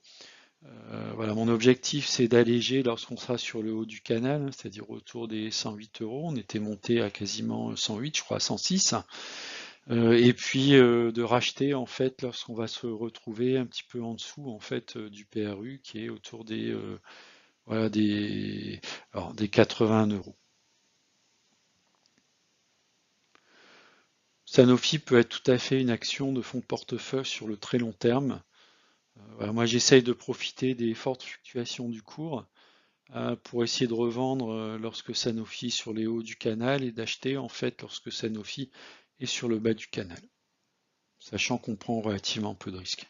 Voilà, mon objectif c'est d'alléger lorsqu'on sera sur le haut du canal, hein, c'est-à-dire autour des 108 euros. On était monté à quasiment 108, je crois à 106. Et puis de racheter en fait lorsqu'on va se retrouver un petit peu en dessous en fait du PRU qui est autour des voilà des 80 euros. Sanofi peut être tout à fait une action de fonds de portefeuille sur le très long terme. Voilà, moi j'essaye de profiter des fortes fluctuations du cours pour essayer de revendre lorsque Sanofi est sur les hauts du canal, et d'acheter en fait lorsque Sanofi est sur le bas du canal, sachant qu'on prend relativement peu de risques.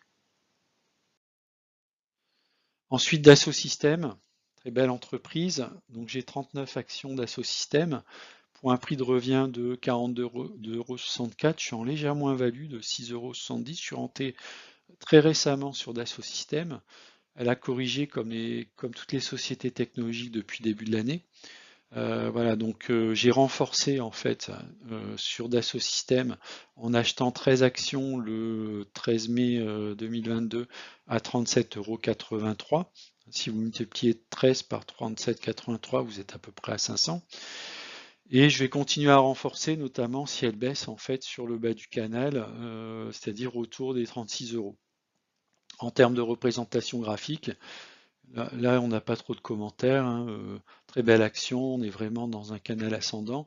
Ensuite, Dassault Systèmes. très belle entreprise. Donc j'ai 39 actions d'Asso Systèmes pour un prix de revient de 42,64 €. Je suis en légère moins-value de 6,70 €. Je suis rentré très récemment sur Dassault Systèmes. Elle a corrigé comme toutes les sociétés technologiques depuis le début de l'année. Voilà, donc j'ai renforcé en fait sur Dassault Systèmes en achetant 13 actions le 13 mai 2022 à 37,83 €. Si vous multipliez 13 par 37,83, vous êtes à peu près à 500. Et je vais continuer à renforcer, notamment si elle baisse en fait sur le bas du canal, c'est-à-dire autour des 36 €. En termes de représentation graphique, là, on n'a pas trop de commentaires, hein, très belle action, on est vraiment dans un canal ascendant,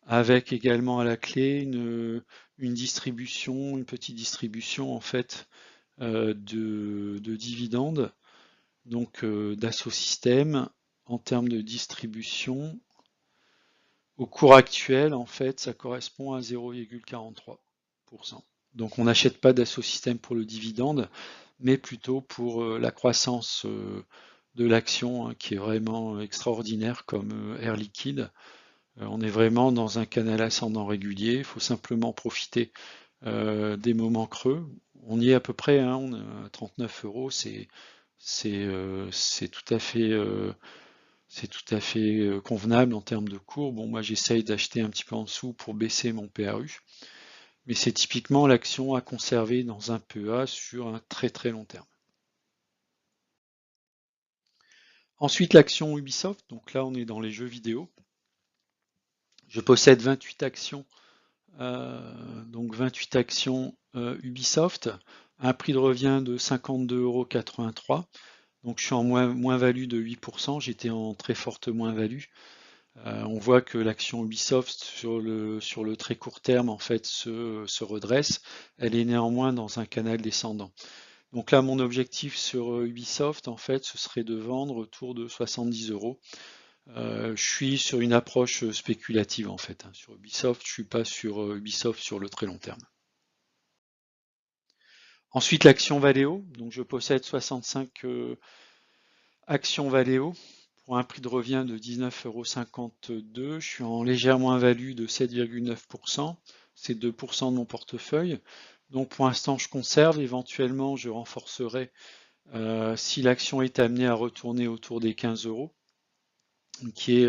avec également à la clé une distribution, une petite distribution en fait de dividendes, donc d'Asso Systèmes. En termes de distribution, au cours actuel, en fait, ça correspond à 0,43%. Donc on n'achète pas d'Asso Systèmes pour le dividende, mais plutôt pour la croissance de l'action, hein, qui est vraiment extraordinaire comme Air Liquide. On est vraiment dans un canal ascendant régulier, il faut simplement profiter des moments creux. On y est à peu près, hein, on est à 39 €, c'est tout à fait convenable en termes de cours. Bon, moi j'essaye d'acheter un petit peu en dessous pour baisser mon PRU, mais c'est typiquement l'action à conserver dans un PEA sur un très très long terme. Ensuite, l'action Ubisoft, donc là on est dans les jeux vidéo. Je possède 28 actions, donc 28 actions Ubisoft, un prix de revient de 52,83 €. Donc je suis en moins-value de 8%, j'étais en très forte moins-value. On voit que l'action Ubisoft sur le très court terme en fait se redresse. Elle est néanmoins dans un canal descendant. Donc là, mon objectif sur Ubisoft, en fait, ce serait de vendre autour de 70 €. Je suis sur une approche spéculative en fait, hein. Sur Ubisoft, je suis pas sur Ubisoft sur le très long terme. Ensuite, l'action Valeo. Donc je possède 65 actions Valeo pour un prix de revient de 19,52 €. Je suis en légère moins-value de 7,9%. C'est 2% de mon portefeuille. Donc pour l'instant, je conserve. Éventuellement, je renforcerai si l'action est amenée à retourner autour des 15 €, qui est,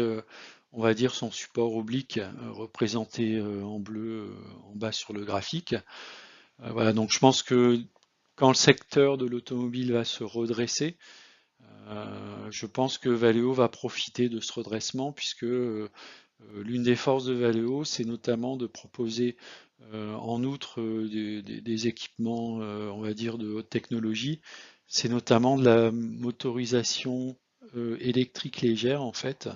on va dire, son support oblique représenté en bleu en bas sur le graphique. Voilà, donc je pense que quand le secteur de l'automobile va se redresser, je pense que Valeo va profiter de ce redressement puisque l'une des forces de Valeo, c'est notamment de proposer en outre des équipements, on va dire, de haute technologie. C'est notamment de la motorisation électrique légère en fait,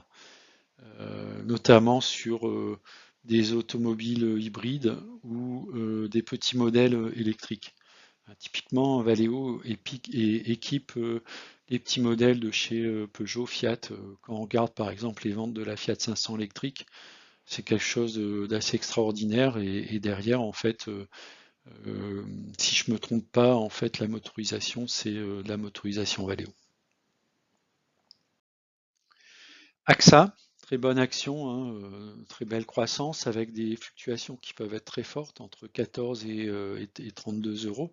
notamment sur des automobiles hybrides ou des petits modèles électriques. Typiquement, Valeo équipe les petits modèles de chez Peugeot, Fiat. Quand on regarde par exemple les ventes de la Fiat 500 électrique, c'est quelque chose d'assez extraordinaire. Et derrière, en fait, si je me trompe pas, en fait, la motorisation, c'est de la motorisation Valeo. AXA, très bonne action, hein, très belle croissance avec des fluctuations qui peuvent être très fortes, entre 14 et 32 €.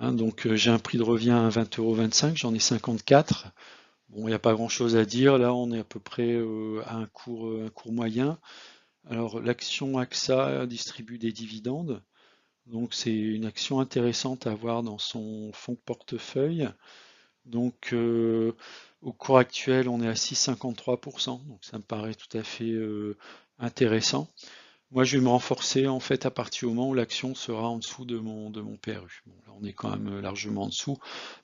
Hein, donc j'ai un prix de revient à 20,25 €, j'en ai 54. Bon, il n'y a pas grand-chose à dire. Là, on est à peu près à un cours moyen. Alors, l'action AXA distribue des dividendes. Donc, c'est une action intéressante à avoir dans son fonds de portefeuille. Donc, au cours actuel, on est à 6,53%. Donc, ça me paraît tout à fait intéressant. Moi, je vais me renforcer en fait à partir du moment où l'action sera en dessous de mon PRU. Bon, là, on est quand même largement en dessous,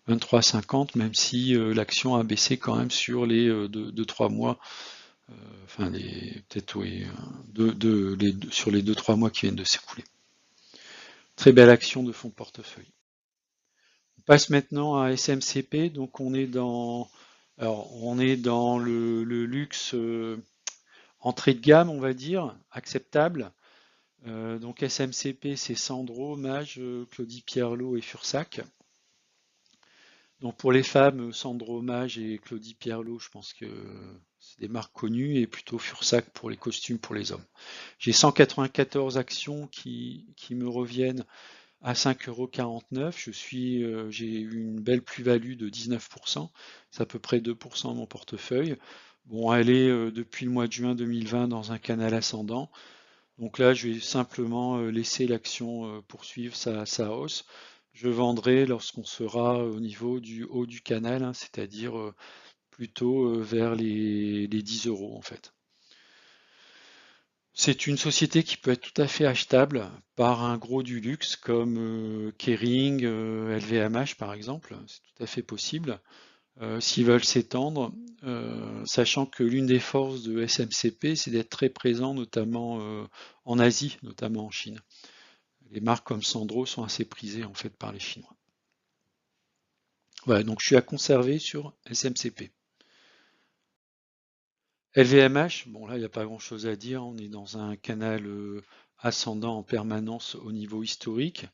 23,50, même si l'action a baissé quand même sur les 2-3 mois, enfin peut-être oui, sur les 2-3 mois qui viennent de s'écouler. Très belle action de fonds de portefeuille. On passe maintenant à SMCP, donc on est dans le luxe entrée de gamme, on va dire, acceptable. Donc SMCP, c'est Sandro, Mage, Claudie Pierlot et Fursac. Donc pour les femmes, Sandro Mage et Claudie Pierlot, je pense que c'est des marques connues, et plutôt Fursac pour les costumes pour les hommes. J'ai 194 actions qui me reviennent à 5,49 €. J'ai eu une belle plus-value de 19%. C'est à peu près 2% de mon portefeuille. Bon, elle est depuis le mois de juin 2020 dans un canal ascendant. Donc là, je vais simplement laisser l'action poursuivre sa hausse. Je vendrai lorsqu'on sera au niveau du haut du canal, hein, c'est-à-dire plutôt vers les 10 € en fait. C'est une société qui peut être tout à fait achetable par un gros du luxe comme Kering, LVMH par exemple. C'est tout à fait possible s'ils veulent s'étendre, sachant que l'une des forces de SMCP, c'est d'être très présent notamment en Asie, notamment en Chine. Les marques comme Sandro sont assez prisées en fait par les Chinois. Voilà, donc je suis à conserver sur SMCP. LVMH, bon là il n'y a pas grand-chose à dire, on est dans un canal ascendant en permanence au niveau historique.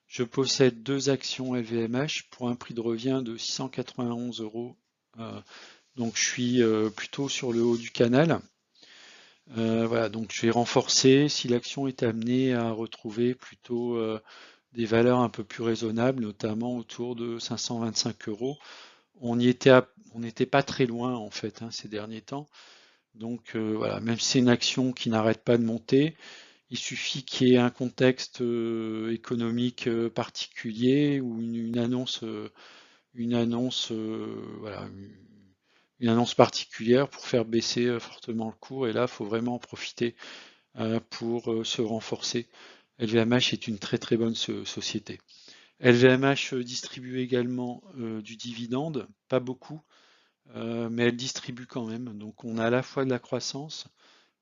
Je possède deux actions LVMH pour un prix de revient de 691 €. Donc je suis plutôt sur le haut du canal. Voilà, donc je vais renforcer si l'action est amenée à retrouver plutôt des valeurs un peu plus raisonnables, notamment autour de 525 €. On n'était pas très loin en fait hein, ces derniers temps. Donc voilà, même si c'est une action qui n'arrête pas de monter, il suffit qu'il y ait un contexte économique particulier ou une annonce, voilà, une annonce particulière pour faire baisser fortement le cours. Et là, il faut vraiment en profiter pour se renforcer. LVMH est une très très bonne société. LVMH distribue également du dividende, pas beaucoup, mais elle distribue quand même. Donc on a à la fois de la croissance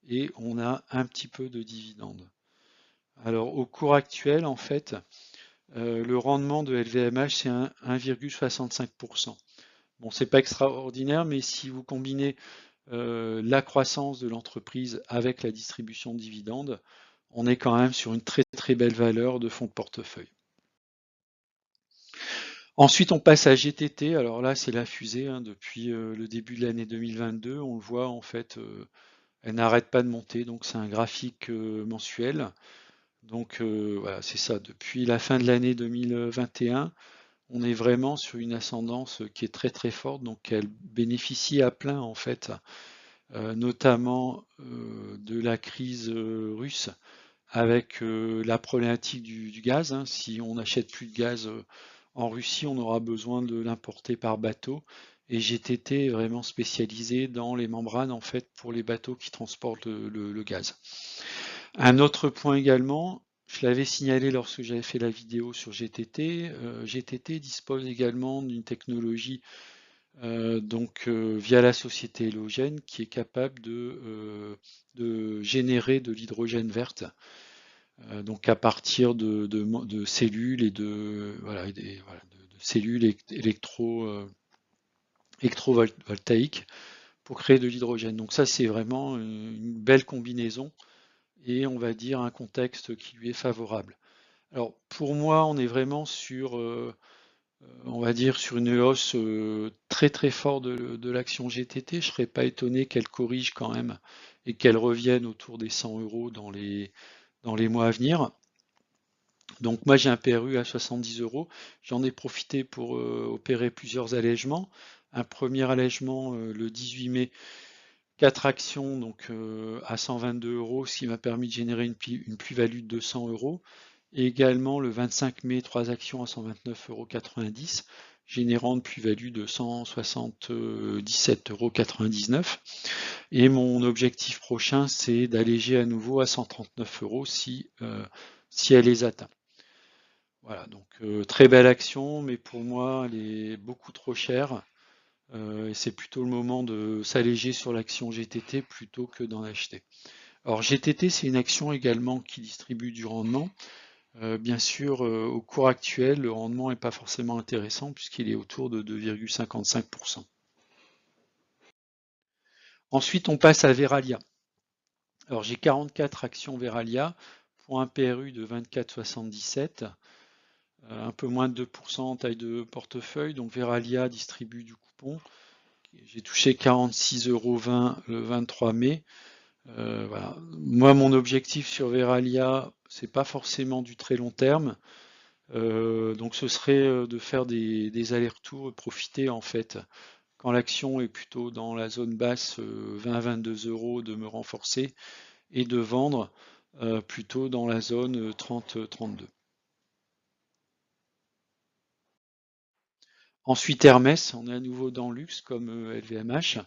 et on a un petit peu de dividende. Alors au cours actuel, en fait, le rendement de LVMH, c'est 1,65%. Bon, c'est pas extraordinaire, mais si vous combinez la croissance de l'entreprise avec la distribution de dividendes, on est quand même sur une très très belle valeur de fonds de portefeuille. Ensuite, on passe à GTT. Alors là, c'est la fusée hein, depuis le début de l'année 2022. On le voit en fait, elle n'arrête pas de monter. Donc c'est un graphique mensuel. Donc voilà, c'est ça. Depuis la fin de l'année 2021, on est vraiment sur une ascendance qui est très très forte. Donc elle bénéficie à plein en fait, notamment de la crise russe avec la problématique du gaz. Hein. Si on n'achète plus de gaz en Russie, on aura besoin de l'importer par bateau. Et GTT est vraiment spécialisé dans les membranes en fait pour les bateaux qui transportent le gaz. Un autre point également, je l'avais signalé lorsque j'avais fait la vidéo sur GTT. GTT dispose également d'une technologie via la société Helogène qui est capable de générer de l'hydrogène verte. Donc à partir de cellules et de, voilà, de cellules électrovoltaïques pour créer de l'hydrogène. Donc ça c'est vraiment une belle combinaison et on va dire un contexte qui lui est favorable. Alors pour moi on est vraiment sur on va dire sur une hausse très très forte de l'action GTT. Je ne serais pas étonné qu'elle corrige quand même et qu'elle revienne autour des 100 € dans les mois à venir. Donc moi j'ai un PRU à 70 €. J'en ai profité pour opérer plusieurs allègements. Un premier allègement le 18 mai, 4 actions donc à 122 €, ce qui m'a permis de générer une plus-value de 200 €. Et également le 25 mai, 3 actions à 129,90 €, générant une plus-value de 177,99 €. Et mon objectif prochain, c'est d'alléger à nouveau à 139 € si elle les atteint. Voilà, donc très belle action, mais pour moi, elle est beaucoup trop chère. Et c'est plutôt le moment de s'alléger sur l'action GTT plutôt que d'en acheter. Alors GTT, c'est une action également qui distribue du rendement. Bien sûr, au cours actuel, le rendement n'est pas forcément intéressant puisqu'il est autour de 2,55%. Ensuite, on passe à Verallia. Alors j'ai 44 actions Verallia pour un PRU de 24,77. un peu moins de 2% en taille de portefeuille. Donc Veralia distribue du coupon. J'ai touché 46,20 € le 23 mai. Voilà. Moi, mon objectif sur Veralia, c'est pas forcément du très long terme. Donc ce serait de faire des allers-retours, profiter en fait quand l'action est plutôt dans la zone basse 20-22 € de me renforcer et de vendre plutôt dans la zone 30-32. Ensuite Hermès, on est à nouveau dans le luxe comme LVMH.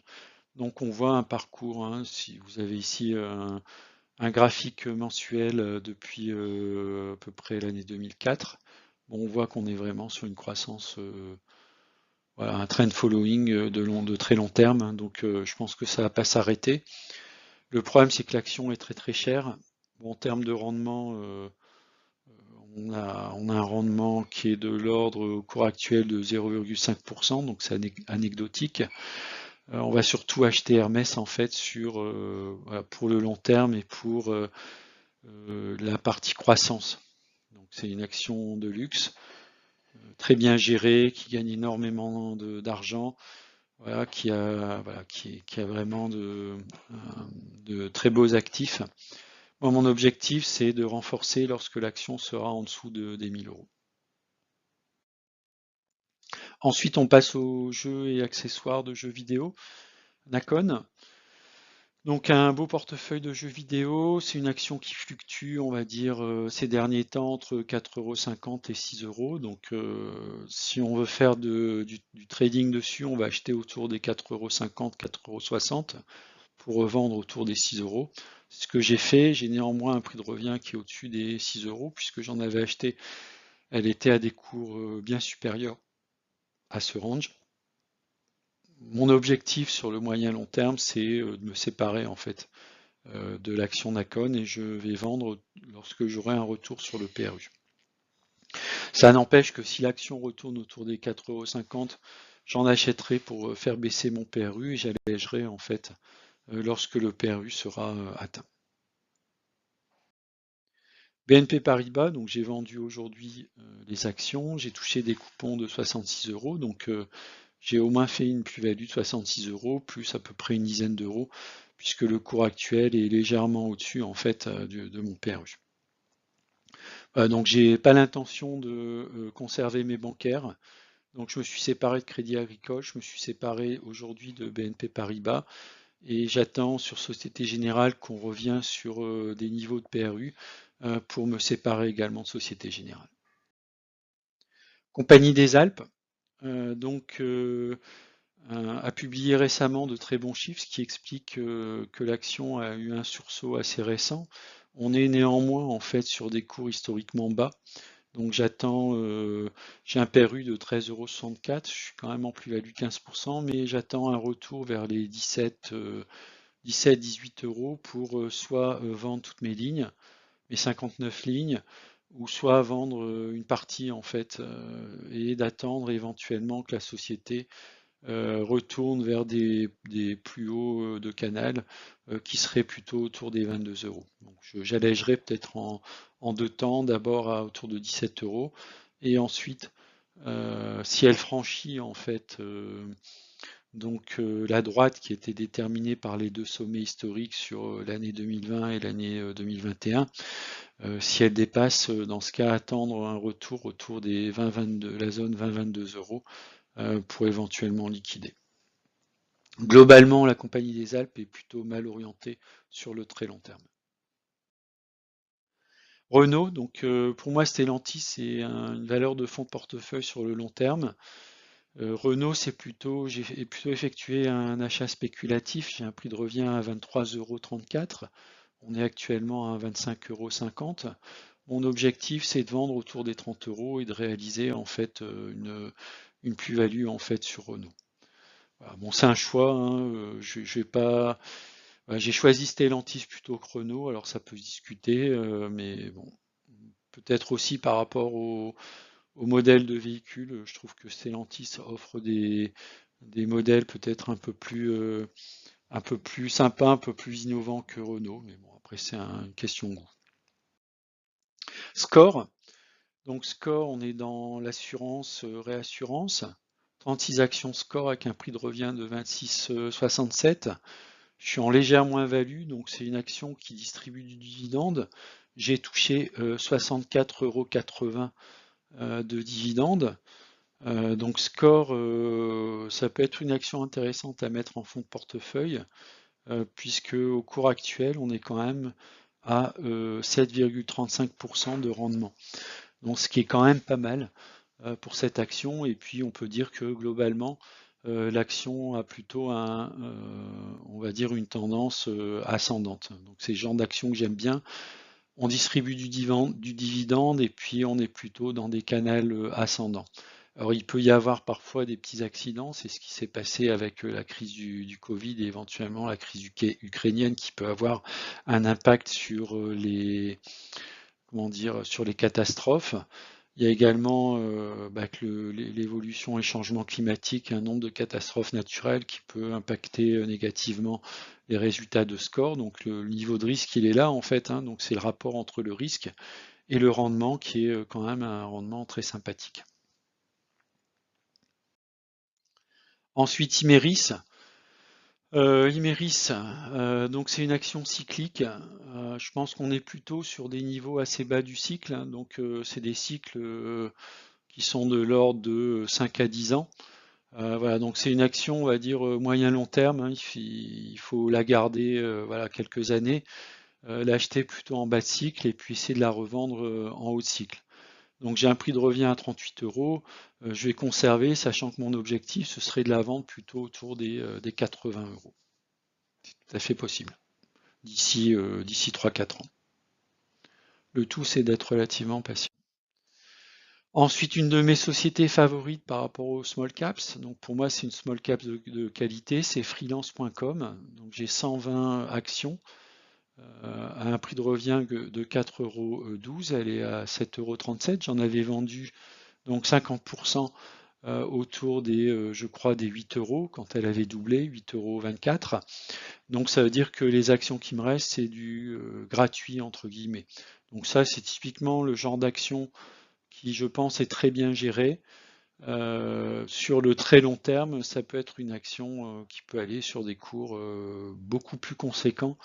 Donc on voit un parcours, hein, si vous avez ici un graphique mensuel depuis à peu près l'année 2004. Bon, on voit qu'on est vraiment sur une croissance, voilà, un trend following de très long terme, hein. Donc je pense que ça va pas s'arrêter. Le problème, c'est que l'action est très très chère. Bon, en termes de rendement, on a un rendement qui est de l'ordre au cours actuel de 0,5%, donc c'est anecdotique. On va surtout acheter Hermès en fait voilà, pour le long terme et pour la partie croissance. Donc c'est une action de luxe, très bien gérée, qui gagne énormément d'argent, voilà, qui a vraiment de très beaux actifs. Moi, mon objectif, c'est de renforcer lorsque l'action sera en dessous des 1 000 €. Ensuite, on passe aux jeux et accessoires de jeux vidéo. Nakon. Donc un beau portefeuille de jeux vidéo, c'est une action qui fluctue, on va dire, ces derniers temps entre 4,50 € et 6 €. Donc si on veut faire du trading dessus, on va acheter autour des 4,50 €, 4,60 € pour revendre autour des 6 €. C'est ce que j'ai fait. J'ai néanmoins un prix de revient qui est au-dessus des 6 € puisque j'en avais acheté. Elle était à des cours bien supérieurs à ce range. Mon objectif sur le moyen long terme, c'est de me séparer en fait de l'action Nakon et je vais vendre lorsque j'aurai un retour sur le PRU. Ça n'empêche que si l'action retourne autour des 4,50 €, j'en achèterai pour faire baisser mon PRU et j'allégerai en fait lorsque le PRU sera atteint. BNP Paribas, donc j'ai vendu aujourd'hui les actions, j'ai touché des coupons de 66 €, donc j'ai au moins fait une plus-value de 66 € plus à peu près une dizaine d'euros puisque le cours actuel est légèrement au-dessus en fait de mon PRU. Donc j'ai pas l'intention de conserver mes bancaires. Donc je me suis séparé de Crédit Agricole, je me suis séparé aujourd'hui de BNP Paribas et j'attends sur Société Générale qu'on revient sur des niveaux de PRU pour me séparer également de Société Générale. Compagnie des Alpes, donc a publié récemment de très bons chiffres, ce qui explique que l'action a eu un sursaut assez récent. On est néanmoins en fait sur des cours historiquement bas. Donc j'attends, j'ai un PRU de 13,64 €, je suis quand même en plus-value 15%, mais j'attends un retour vers les 17-18 € pour soit vendre toutes mes lignes, mes 59 lignes, ou soit vendre une partie en fait, et d'attendre éventuellement que la société retourne vers des plus hauts de canal qui seraient plutôt autour des 22 €. Donc j'allégerai peut-être en deux temps, d'abord à autour de 17 € et ensuite si elle franchit en fait donc la droite qui était déterminée par les deux sommets historiques sur l'année 2020 et l'année 2021, si elle dépasse, dans ce cas, attendre un retour autour des 20-22, la zone 20-22 € pour éventuellement liquider. Globalement, la Compagnie des Alpes est plutôt mal orientée sur le très long terme. Renault, donc pour moi Stellantis c'est une valeur de fonds de portefeuille sur le long terme. Renault j'ai plutôt effectué un achat spéculatif, j'ai un prix de revient à 23,34 €. On est actuellement à 25,50 €. Mon objectif c'est de vendre autour des 30 € et de réaliser en fait une plus-value en fait sur Renault. Voilà, bon, c'est un choix, hein, je vais pas. J'ai choisi Stellantis plutôt que Renault, alors ça peut se discuter, mais bon, peut-être aussi par rapport au modèle de véhicule, je trouve que Stellantis offre des modèles peut-être un peu plus sympas, un peu plus innovants que Renault, mais bon, après c'est une question de goût. Score, Donc Score, on est dans l'assurance, réassurance. 36 actions Score avec un prix de revient de 26,67. Je suis en légère moins-value, donc c'est une action qui distribue du dividende. J'ai touché 64,80 € de dividende. Donc Score, ça peut être une action intéressante à mettre en fonds de portefeuille, puisque au cours actuel, on est quand même à 7,35% de rendement. Donc ce qui est quand même pas mal pour cette action. Et puis on peut dire que globalement, l'action a plutôt on va dire une tendance ascendante. Donc c'est le genre d'action que j'aime bien. On distribue du dividende et puis on est plutôt dans des canaux ascendants. Alors il peut y avoir parfois des petits accidents, c'est ce qui s'est passé avec la crise du Covid et éventuellement la crise ukrainienne qui peut avoir un impact sur comment dire, sur les catastrophes. Il y a également que l'évolution et le changement climatique, un nombre de catastrophes naturelles qui peut impacter négativement les résultats de score. Donc le niveau de risque, il est là en fait, hein. Donc c'est le rapport entre le risque et le rendement qui est quand même un rendement très sympathique. Ensuite, Imeris. Imeris, donc c'est une action cyclique. Je pense qu'on est plutôt sur des niveaux assez bas du cycle, hein. Donc c'est des cycles qui sont de l'ordre de 5 à 10 ans. Voilà, donc c'est une action, on va dire, moyen-long terme, hein. Il faut la garder voilà, quelques années, l'acheter plutôt en bas de cycle et puis essayer de la revendre en haut de cycle. Donc j'ai un prix de revient à 38 €. Je vais conserver, sachant que mon objectif, ce serait de la vendre plutôt autour des 80 €. C'est tout à fait possible, d'ici 3-4 ans. Le tout, c'est d'être relativement patient. Ensuite, une de mes sociétés favorites par rapport aux small caps, donc pour moi c'est une small cap de qualité, c'est freelance.com. Donc j'ai 120 actions à un prix de revient de 4,12 €, elle est à 7,37 €. J'en avais vendu donc 50% autour je crois, des 8 € quand elle avait doublé, 8,24 €. Donc ça veut dire que les actions qui me restent, c'est du gratuit entre guillemets. Donc ça, c'est typiquement le genre d'action qui, je pense, est très bien gérée. Sur le très long terme, ça peut être une action qui peut aller sur des cours beaucoup plus conséquents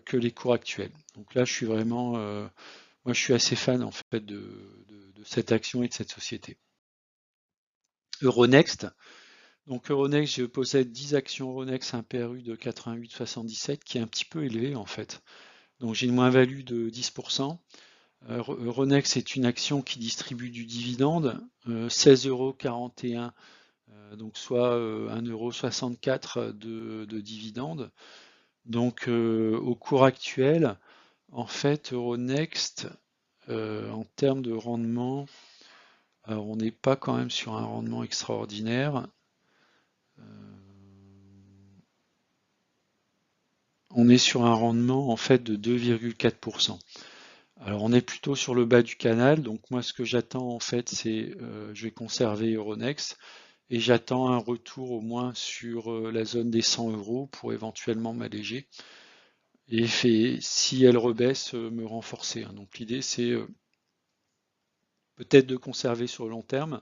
que les cours actuels. Donc là, je suis vraiment, moi, je suis assez fan en fait de cette action et de cette société. Euronext. Donc Euronext, je possède 10 actions Euronext, un PRU de 88,77 qui est un petit peu élevé en fait. Donc j'ai une moins-value de 10%. Euronext est une action qui distribue du dividende, 16,41 €, donc soit 1,64 € de dividende. Donc au cours actuel, en fait, Euronext, en termes de rendement, alors on n'est pas quand même sur un rendement extraordinaire. On est sur un rendement en fait de 2,4%. Alors on est plutôt sur le bas du canal, donc moi ce que j'attends en fait c'est je vais conserver Euronext et j'attends un retour au moins sur la zone des 100 € pour éventuellement m'alléger et si elle rebaisse me renforcer, hein. Donc l'idée c'est peut-être de conserver sur le long terme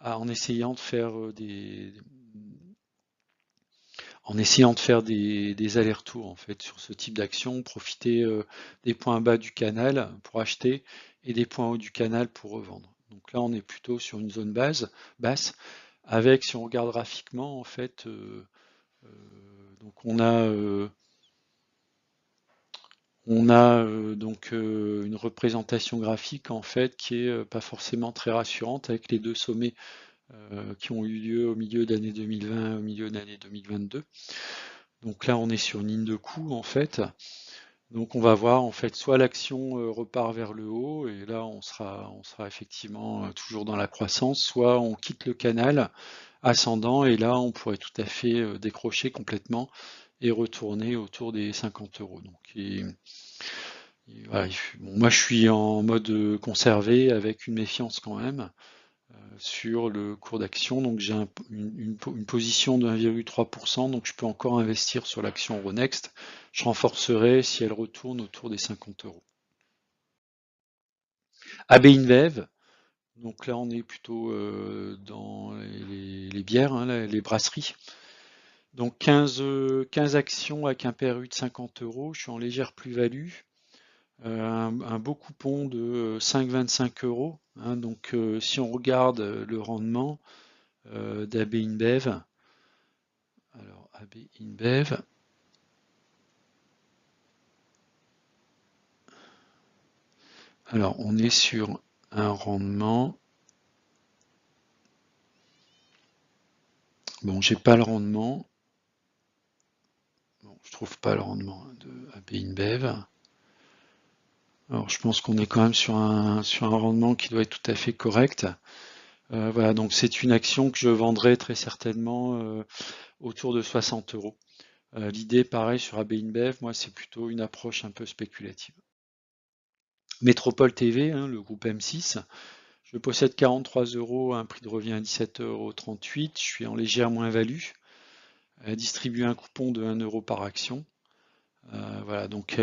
en essayant de faire des allers-retours en fait sur ce type d'action, profiter des points bas du canal pour acheter et des points hauts du canal pour revendre. Donc là, on est plutôt sur une zone basse, avec, si on regarde graphiquement, en fait, donc on a donc une représentation graphique en fait qui est pas forcément très rassurante avec les deux sommets qui ont eu lieu au milieu d'année 2020 au milieu d'année 2022. Donc là, on est sur une ligne de coup en fait. Donc on va voir en fait soit l'action repart vers le haut et là on sera effectivement toujours dans la croissance, soit on quitte le canal ascendant et là on pourrait tout à fait décrocher complètement et retourner autour des 50 €. Donc voilà, bon, moi je suis en mode conservé avec une méfiance quand même sur le cours d'action. Donc j'ai une position de 1,3%, donc je peux encore investir sur l'action Euronext. Je renforcerai si elle retourne autour des 50 €. AB InBev, Donc là, on est plutôt dans les bières, hein, les brasseries. Donc 15 actions avec un PRU de 50 euros. Je suis en légère plus-value. Un beau coupon de 5,25 euros, hein. Donc si on regarde le rendement d'AB InBev, alors AB InBev, alors on est sur un rendement. Bon, j'ai pas le rendement. Bon, je trouve pas le rendement de AB InBev. Alors je pense qu'on est quand même sur un rendement qui doit être tout à fait correct. Voilà, donc c'est une action que je vendrai très certainement autour de 60 euros. L'idée, pareil, sur AB InBev, moi, c'est plutôt une approche un peu spéculative. Métropole TV, hein, le groupe M6, je possède 43 euros, un prix de revient à 17,38 euros. Je suis en légère moins-value. Distribuer un coupon de 1 euro par action. Voilà, donc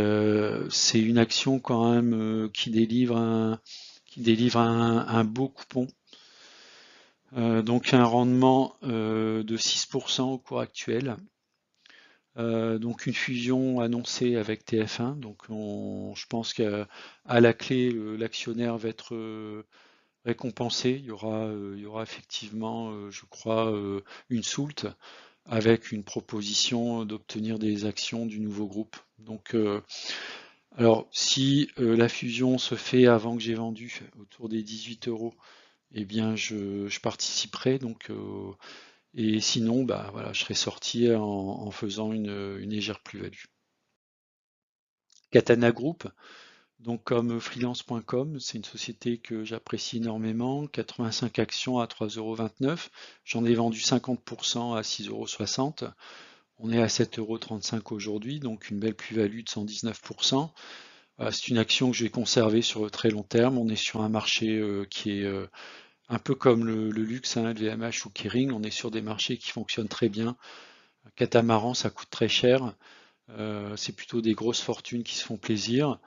c'est une action quand même qui délivre un beau coupon. Donc un rendement de 6% au cours actuel. Donc une fusion annoncée avec TF1. Donc je pense qu'à la clé, l'actionnaire va être récompensé. Il y aura effectivement, je crois, une soulte avec une proposition d'obtenir des actions du nouveau groupe. Donc, alors si la fusion se fait avant que j'ai vendu, autour des 18 euros, eh bien je participerai. Donc, et sinon, bah voilà, je serai sorti en faisant une légère plus-value. Katana Group, donc comme freelance.com, c'est une société que j'apprécie énormément. 85 actions à 3,29 €. J'en ai vendu 50% à 6,60 €. On est à 7,35 € aujourd'hui, donc une belle plus-value de 119%. C'est une action que je vais conserver sur le très long terme. On est sur un marché qui est un peu comme le luxe, hein, le VMH ou Kering. On est sur des marchés qui fonctionnent très bien. Catamaran, ça coûte très cher. C'est plutôt des grosses fortunes qui se font plaisir.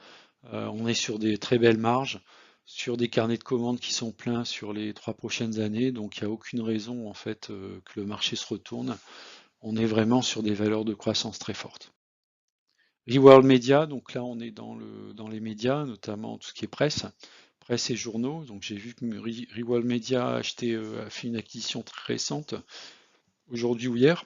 On est sur des très belles marges, sur des carnets de commandes qui sont pleins sur les 3 prochaines années. Donc il n'y a aucune raison en fait que le marché se retourne. On est vraiment sur des valeurs de croissance très fortes. Reworld Media, donc là on est dans les médias, notamment tout ce qui est presse et journaux. Donc j'ai vu que Reworld Media a fait une acquisition très récente, aujourd'hui ou hier.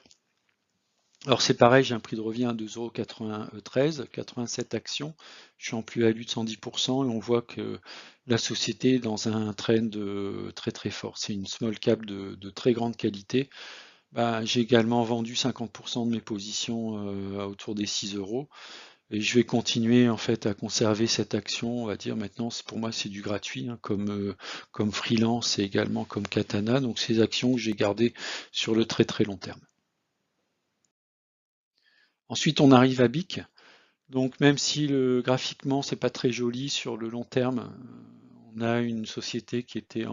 Alors c'est pareil, j'ai un prix de revient à 2,93 €, 87 actions, je suis en plus-value de 110% et on voit que la société est dans un trend très très fort. C'est une small cap de très grande qualité. Bah, j'ai également vendu 50% de mes positions autour des 6 euros. Et je vais continuer en fait à conserver cette action, on va dire maintenant, pour moi c'est du gratuit, hein, comme freelance et également comme Katana. Donc ces actions que j'ai gardées sur le très très long terme. Ensuite on arrive à BIC. Donc même si graphiquement c'est pas très joli sur le long terme, on a une société qui était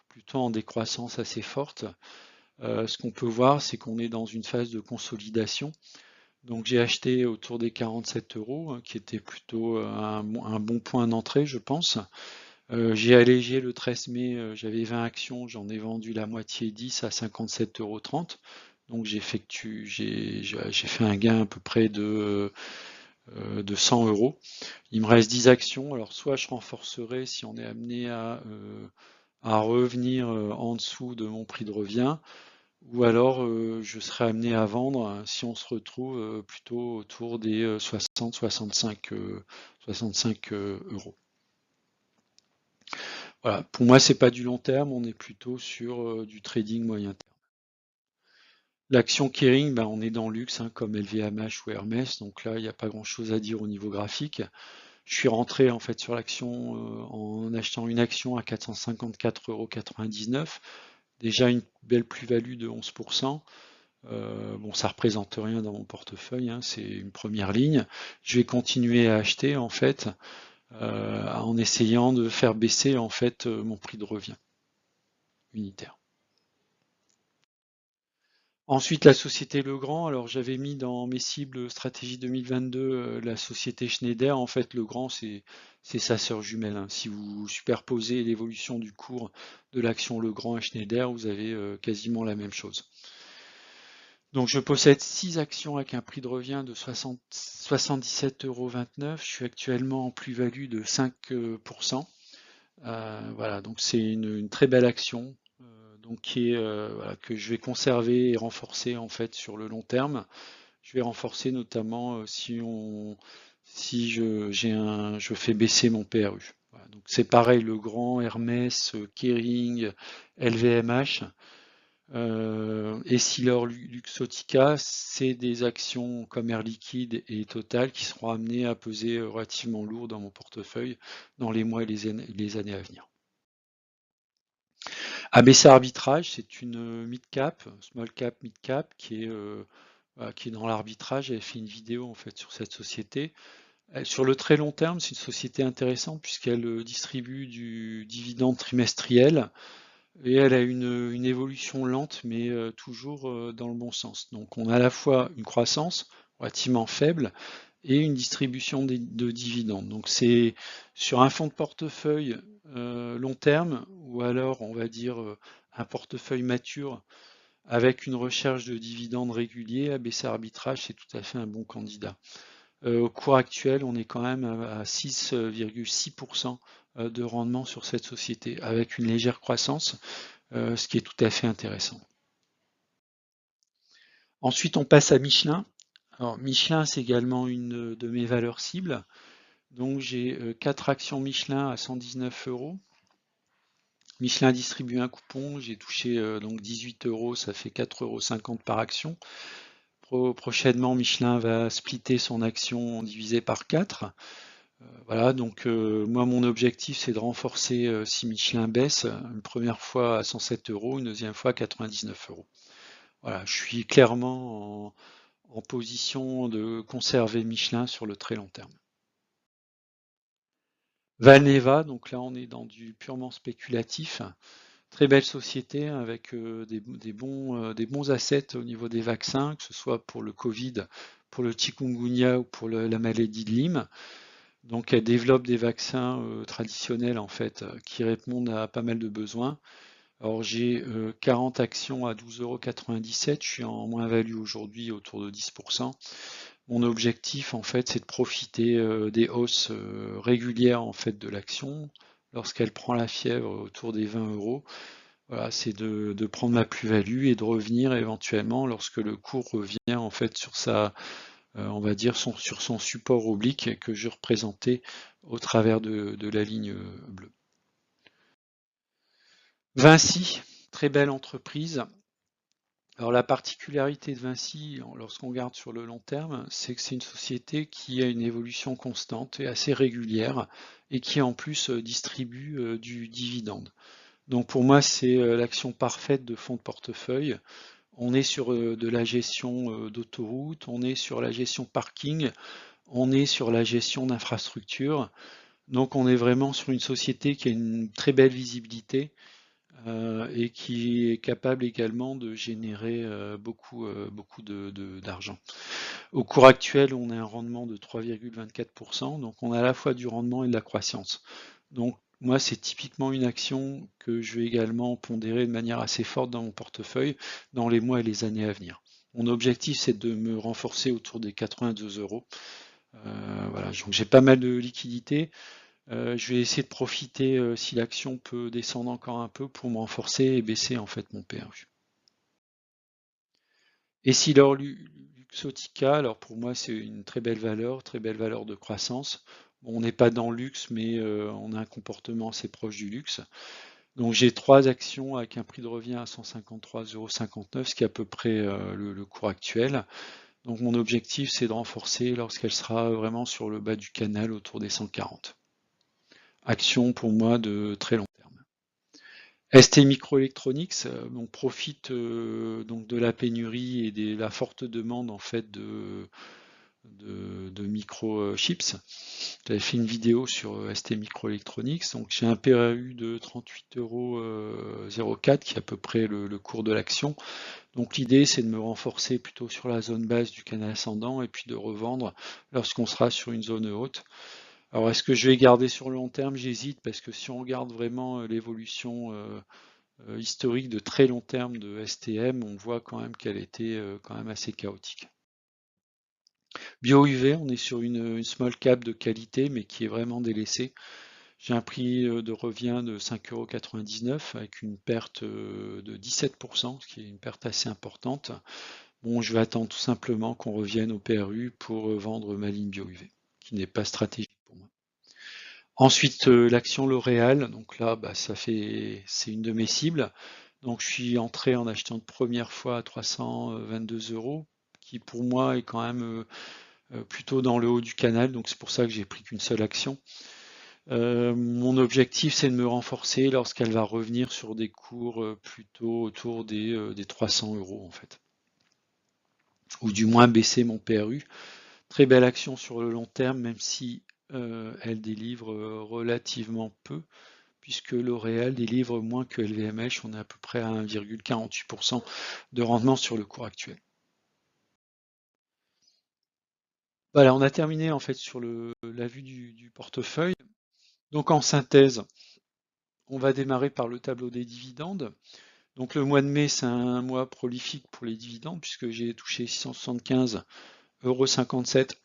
plutôt en décroissance assez forte. Ce qu'on peut voir, c'est qu'on est dans une phase de consolidation. Donc j'ai acheté autour des 47 euros, hein, qui était plutôt un bon point d'entrée, je pense. J'ai allégé le 13 mai, j'avais 20 actions, j'en ai vendu la moitié 10 à 57,30 €. Donc j'ai fait un gain à peu près de 100 euros. Il me reste 10 actions, alors soit je renforcerai si on est amené à revenir en dessous de mon prix de revient, ou alors je serai amené à vendre si on se retrouve plutôt autour des 60-65 euros. Voilà, pour moi c'est pas du long terme, on est plutôt sur du trading moyen terme. L'action Kering, ben, on est dans le luxe, hein, comme LVMH ou Hermès, donc là il n'y a pas grand chose à dire au niveau graphique. Je suis rentré en fait sur l'action en achetant une action à 454,99 €. Déjà une belle plus-value de 11%. Bon, ça représente rien dans mon portefeuille, hein, c'est une première ligne. Je vais continuer à acheter en fait en essayant de faire baisser en fait mon prix de revient unitaire. Ensuite, la société Legrand. Alors, j'avais mis dans mes cibles stratégie 2022 la société Schneider. En fait, Legrand, c'est sa sœur jumelle, hein. Si vous superposez l'évolution du cours de l'action Legrand et Schneider, vous avez quasiment la même chose. Donc, je possède 6 actions avec un prix de revient de 77,29 €. Je suis actuellement en plus-value de 5%. Voilà, donc c'est une très belle action, donc voilà, que je vais conserver et renforcer en fait sur le long terme. Je vais renforcer notamment si je fais baisser mon PRU. Voilà, donc c'est pareil, Legrand, Hermès, Kering, LVMH. Essilor Luxottica, c'est des actions comme Air Liquide et Total qui seront amenées à peser relativement lourd dans mon portefeuille dans les mois et les années à venir. ABC Arbitrage, c'est une mid-cap, small cap, mid-cap voilà, qui est dans l'arbitrage. J'avais fait une vidéo en fait sur cette société. Sur le très long terme, c'est une société intéressante puisqu'elle distribue du dividende trimestriel et elle a une évolution lente mais toujours dans le bon sens. Donc on a à la fois une croissance relativement faible et une distribution de dividendes. Donc c'est sur un fonds de portefeuille long terme ou alors on va dire un portefeuille mature avec une recherche de dividendes réguliers, ABC Arbitrage c'est tout à fait un bon candidat. Au cours actuel, on est quand même à 6,6% de rendement sur cette société avec une légère croissance, ce qui est tout à fait intéressant. Ensuite, on passe à Michelin. Alors, Michelin, c'est également une de mes valeurs cibles. Donc, j'ai 4 actions Michelin à 119 €. Michelin distribue un coupon, j'ai touché donc 18 €, ça fait 4,50 € par action. Prochainement, Michelin va splitter son action divisée par 4. Voilà, donc moi, mon objectif, c'est de renforcer si Michelin baisse, une première fois à 107 €, une deuxième fois à 99 €. Voilà, je suis clairement en position de conserver Michelin sur le très long terme. Valneva, donc là on est dans du purement spéculatif. Très belle société hein, avec des bons assets au niveau des vaccins, que ce soit pour le Covid, pour le chikungunya ou pour la maladie de Lyme. Donc elle développe des vaccins traditionnels en fait qui répondent à pas mal de besoins. Alors j'ai 40 actions à 12,97 €, je suis en moins-value aujourd'hui autour de 10%. Mon objectif, en fait, c'est de profiter des hausses régulières en fait de l'action lorsqu'elle prend la fièvre autour des 20 €. Voilà, c'est de prendre ma plus-value et de revenir éventuellement lorsque le cours revient en fait sur on va dire sur son support oblique que je représentais au travers de la ligne bleue. Vinci, très belle entreprise. Alors la particularité de Vinci, lorsqu'on regarde sur le long terme, c'est que c'est une société qui a une évolution constante et assez régulière et qui en plus distribue du dividende. Donc pour moi, c'est l'action parfaite de fonds de portefeuille. On est sur de la gestion d'autoroute, on est sur la gestion parking, on est sur la gestion d'infrastructures. Donc on est vraiment sur une société qui a une très belle visibilité et qui est capable également de générer beaucoup d'argent. Au cours actuel, on a un rendement de 3,24%, donc on a à la fois du rendement et de la croissance. Donc moi, c'est typiquement une action que je vais également pondérer de manière assez forte dans mon portefeuille dans les mois et les années à venir. Mon objectif, c'est de me renforcer autour des 82 €. Voilà, donc j'ai pas mal de liquidités. Je vais essayer de profiter si l'action peut descendre encore un peu pour me renforcer et baisser en fait mon PRU. Et si leur Luxotica, alors pour moi c'est une très belle valeur de croissance. Bon, on n'est pas dans le luxe, mais on a un comportement assez proche du luxe. Donc j'ai 3 actions avec un prix de revient à 153,59 €, ce qui est à peu près le cours actuel. Donc mon objectif c'est de renforcer lorsqu'elle sera vraiment sur le bas du canal autour des 140. Action pour moi de très long terme. ST Microelectronics, on profite donc de la pénurie et de la forte demande en fait de microchips. J'avais fait une vidéo sur ST Microelectronics, donc j'ai un PRU de 38,04 € qui est à peu près le cours de l'action. Donc l'idée c'est de me renforcer plutôt sur la zone basse du canal ascendant et puis de revendre lorsqu'on sera sur une zone haute. Alors est-ce que je vais garder sur le long terme? J'hésite parce que si on regarde vraiment l'évolution historique de très long terme de STM, on voit quand même qu'elle était quand même assez chaotique. Bio-UV, on est sur une small cap de qualité, mais qui est vraiment délaissée. J'ai un prix de revient de 5,99 € avec une perte de 17%, ce qui est une perte assez importante. Bon, je vais attendre tout simplement qu'on revienne au PRU pour vendre ma ligne Bio-UV, qui n'est pas stratégique pour moi. Ensuite, l'action L'Oréal, donc là, bah, c'est une de mes cibles. Donc je suis entré en achetant de première fois à 322 €, qui pour moi est quand même plutôt dans le haut du canal, donc c'est pour ça que j'ai pris qu'une seule action. Mon objectif, c'est de me renforcer lorsqu'elle va revenir sur des cours plutôt autour des 300 € en fait, ou du moins baisser mon PRU. Très belle action sur le long terme, même si elle délivre relativement peu, puisque L'Oréal délivre moins que LVMH, on est à peu près à 1,48% de rendement sur le cours actuel. Voilà, on a terminé en fait sur la vue du portefeuille. Donc en synthèse, on va démarrer par le tableau des dividendes. Donc le mois de mai, c'est un mois prolifique pour les dividendes, puisque j'ai touché 675,57 €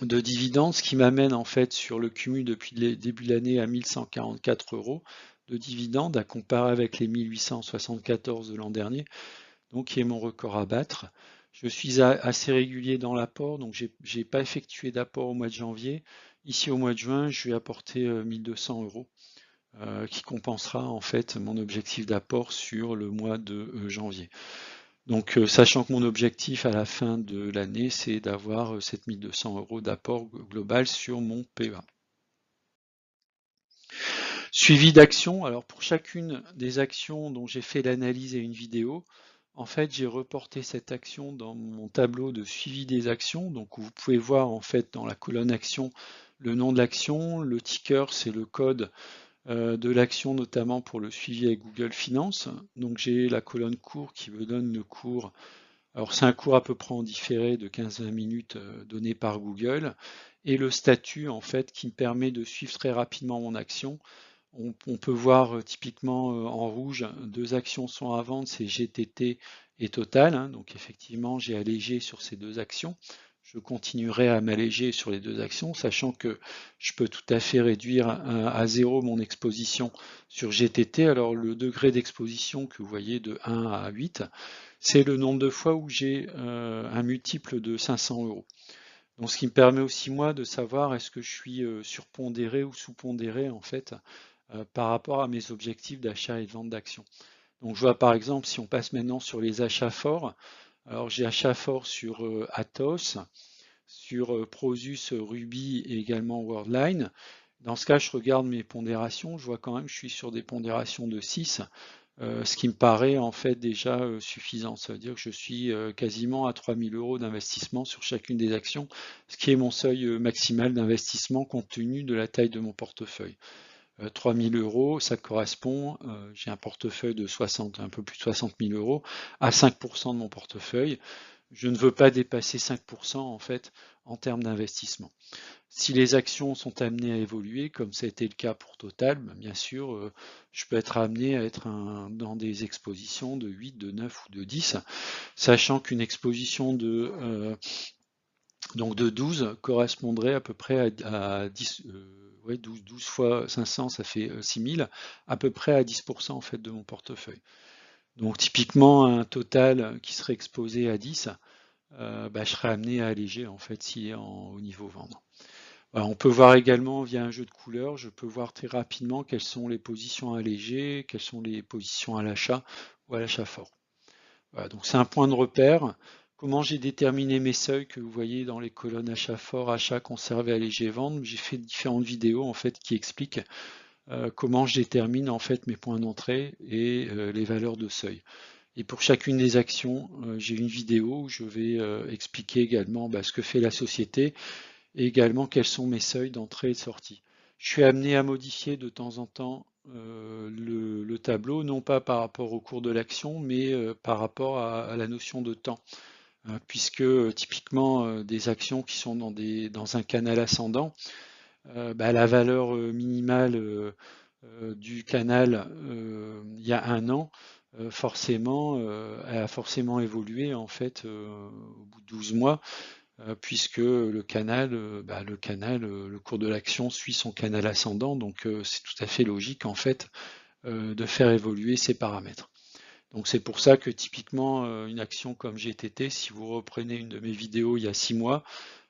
de dividendes, ce qui m'amène en fait sur le cumul depuis le début de l'année à 1144 € de dividendes, à comparer avec les 1874 de l'an dernier, donc qui est mon record à battre. Je suis assez régulier dans l'apport, donc j'ai pas effectué d'apport au mois de janvier. Ici au mois de juin, je vais apporter 1200 € qui compensera en fait mon objectif d'apport sur le mois de janvier. Donc sachant que mon objectif à la fin de l'année, c'est d'avoir 7200 € d'apport global sur mon PEA. Suivi d'actions, alors pour chacune des actions dont j'ai fait l'analyse et une vidéo, en fait j'ai reporté cette action dans mon tableau de suivi des actions, donc vous pouvez voir en fait dans la colonne action le nom de l'action, le ticker c'est le code de l'action notamment pour le suivi avec Google Finance. Donc j'ai la colonne cours qui me donne le cours. Alors c'est un cours à peu près en différé de 15-20 minutes donné par Google et le statut en fait qui me permet de suivre très rapidement mon action. On peut voir typiquement en rouge deux actions sont à vendre, c'est GTT et Total. Hein. Donc effectivement j'ai allégé sur ces deux actions. Je continuerai à m'alléger sur les deux actions, sachant que je peux tout à fait réduire à zéro mon exposition sur GTT. Alors le degré d'exposition que vous voyez de 1 à 8, c'est le nombre de fois où j'ai un multiple de 500 €. Donc ce qui me permet aussi moi de savoir est-ce que je suis surpondéré ou sous-pondéré en fait par rapport à mes objectifs d'achat et de vente d'actions. Donc je vois par exemple si on passe maintenant sur les achats forts, alors j'ai achat fort sur Atos, sur Prosus, Ruby et également Worldline. Dans ce cas, je regarde mes pondérations, je vois quand même que je suis sur des pondérations de 6, ce qui me paraît en fait déjà suffisant. Ça veut dire que je suis quasiment à 3000 € d'investissement sur chacune des actions, ce qui est mon seuil maximal d'investissement compte tenu de la taille de mon portefeuille. 3000 €, ça correspond, j'ai un portefeuille de 60, un peu plus de 60 000 € à 5% de mon portefeuille. Je ne veux pas dépasser 5% en fait en termes d'investissement. Si les actions sont amenées à évoluer, comme ça a été le cas pour Total, bien sûr, je peux être amené à être dans des expositions de 8, de 9 ou de 10, sachant qu'une exposition donc de 12 correspondrait à peu près à 10, ouais, 12 fois 500, ça fait 6000, à peu près à 10% en fait de mon portefeuille. Donc typiquement un total qui serait exposé à 10, bah, je serais amené à alléger en fait s'il est au niveau vendre. Voilà, on peut voir également via un jeu de couleurs, je peux voir très rapidement quelles sont les positions allégées, quelles sont les positions à l'achat ou à l'achat fort. Voilà, donc c'est un point de repère. Comment j'ai déterminé mes seuils que vous voyez dans les colonnes achat fort, achat conservé, allégé, vendre. J'ai fait différentes vidéos en fait qui expliquent comment je détermine en fait mes points d'entrée et les valeurs de seuil. Et pour chacune des actions, j'ai une vidéo où je vais expliquer également ce que fait la société et également quels sont mes seuils d'entrée et de sortie. Je suis amené à modifier de temps en temps le tableau, non pas par rapport au cours de l'action, mais par rapport à la notion de temps. Puisque typiquement des actions qui sont dans un canal ascendant, la valeur minimale du canal il y a un an, forcément, elle a forcément évolué en fait au bout de 12 mois, puisque le cours de l'action suit son canal ascendant, donc c'est tout à fait logique en fait de faire évoluer ces paramètres. Donc c'est pour ça que typiquement une action comme GTT, si vous reprenez une de mes vidéos il y a 6 mois,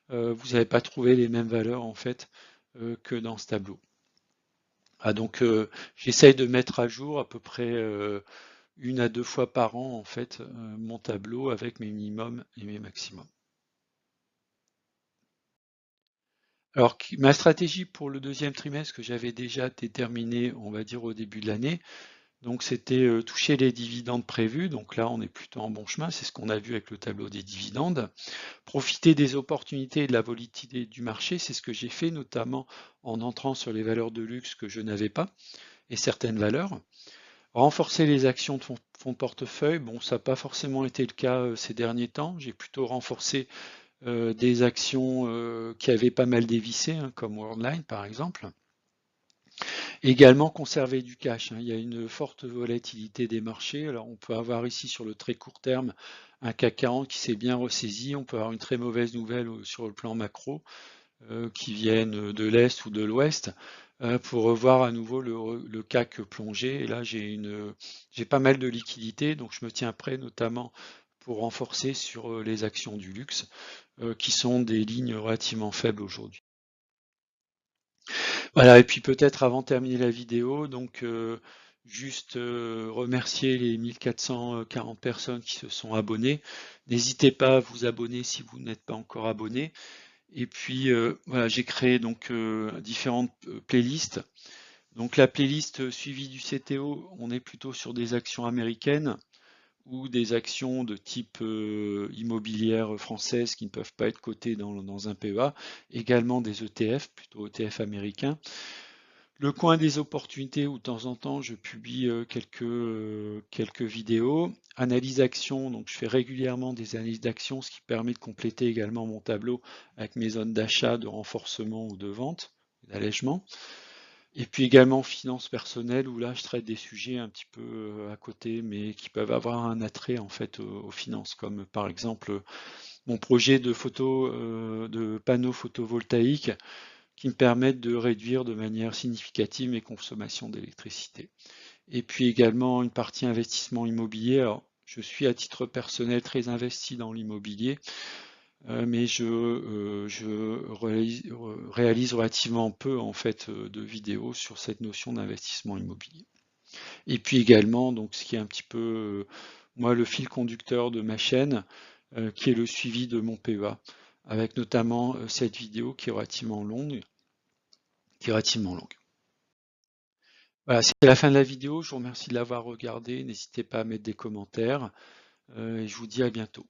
vous n'avez pas trouvé les mêmes valeurs en fait que dans ce tableau. Donc j'essaye de mettre à jour à peu près 1 à 2 fois par an en fait mon tableau avec mes minimums et mes maximums. Alors ma stratégie pour le deuxième trimestre que j'avais déjà déterminée, on va dire au début de l'année, donc c'était toucher les dividendes prévus, donc là on est plutôt en bon chemin, c'est ce qu'on a vu avec le tableau des dividendes. Profiter des opportunités et de la volatilité du marché, c'est ce que j'ai fait notamment en entrant sur les valeurs de luxe que je n'avais pas et certaines valeurs. Renforcer les actions de fonds de portefeuille, bon ça n'a pas forcément été le cas ces derniers temps, j'ai plutôt renforcé des actions qui avaient pas mal dévissé, hein, comme Worldline par exemple. Également conserver du cash, hein. Il y a une forte volatilité des marchés. Alors on peut avoir ici sur le très court terme un CAC 40 qui s'est bien ressaisi. On peut avoir une très mauvaise nouvelle sur le plan macro qui viennent de l'Est ou de l'Ouest pour revoir à nouveau le CAC plonger. Et là j'ai pas mal de liquidités, donc je me tiens prêt notamment pour renforcer sur les actions du luxe qui sont des lignes relativement faibles aujourd'hui. Voilà, et puis peut-être avant de terminer la vidéo, donc juste remercier les 1440 personnes qui se sont abonnées. N'hésitez pas à vous abonner si vous n'êtes pas encore abonné. Et puis voilà, j'ai créé donc différentes playlists. Donc la playlist suivie du CTO, on est plutôt sur des actions américaines ou des actions de type immobilière française qui ne peuvent pas être cotées dans un PEA, également des ETF, plutôt ETF américains. Le coin des opportunités où de temps en temps je publie quelques vidéos. Analyse action, donc je fais régulièrement des analyses d'action, ce qui permet de compléter également mon tableau avec mes zones d'achat, de renforcement ou de vente, d'allègement. Et puis également finance personnelle où là je traite des sujets un petit peu à côté mais qui peuvent avoir un attrait en fait aux finances, comme par exemple mon projet de de panneaux photovoltaïques qui me permettent de réduire de manière significative mes consommations d'électricité. Et puis également une partie investissement immobilier. Alors, je suis à titre personnel très investi dans l'immobilier, mais je réalise relativement peu en fait de vidéos sur cette notion d'investissement immobilier. Et puis également, donc ce qui est un petit peu moi le fil conducteur de ma chaîne, qui est le suivi de mon PEA, avec notamment cette vidéo qui est relativement longue, Voilà, c'est la fin de la vidéo. Je vous remercie de l'avoir regardé. N'hésitez pas à mettre des commentaires et je vous dis à bientôt.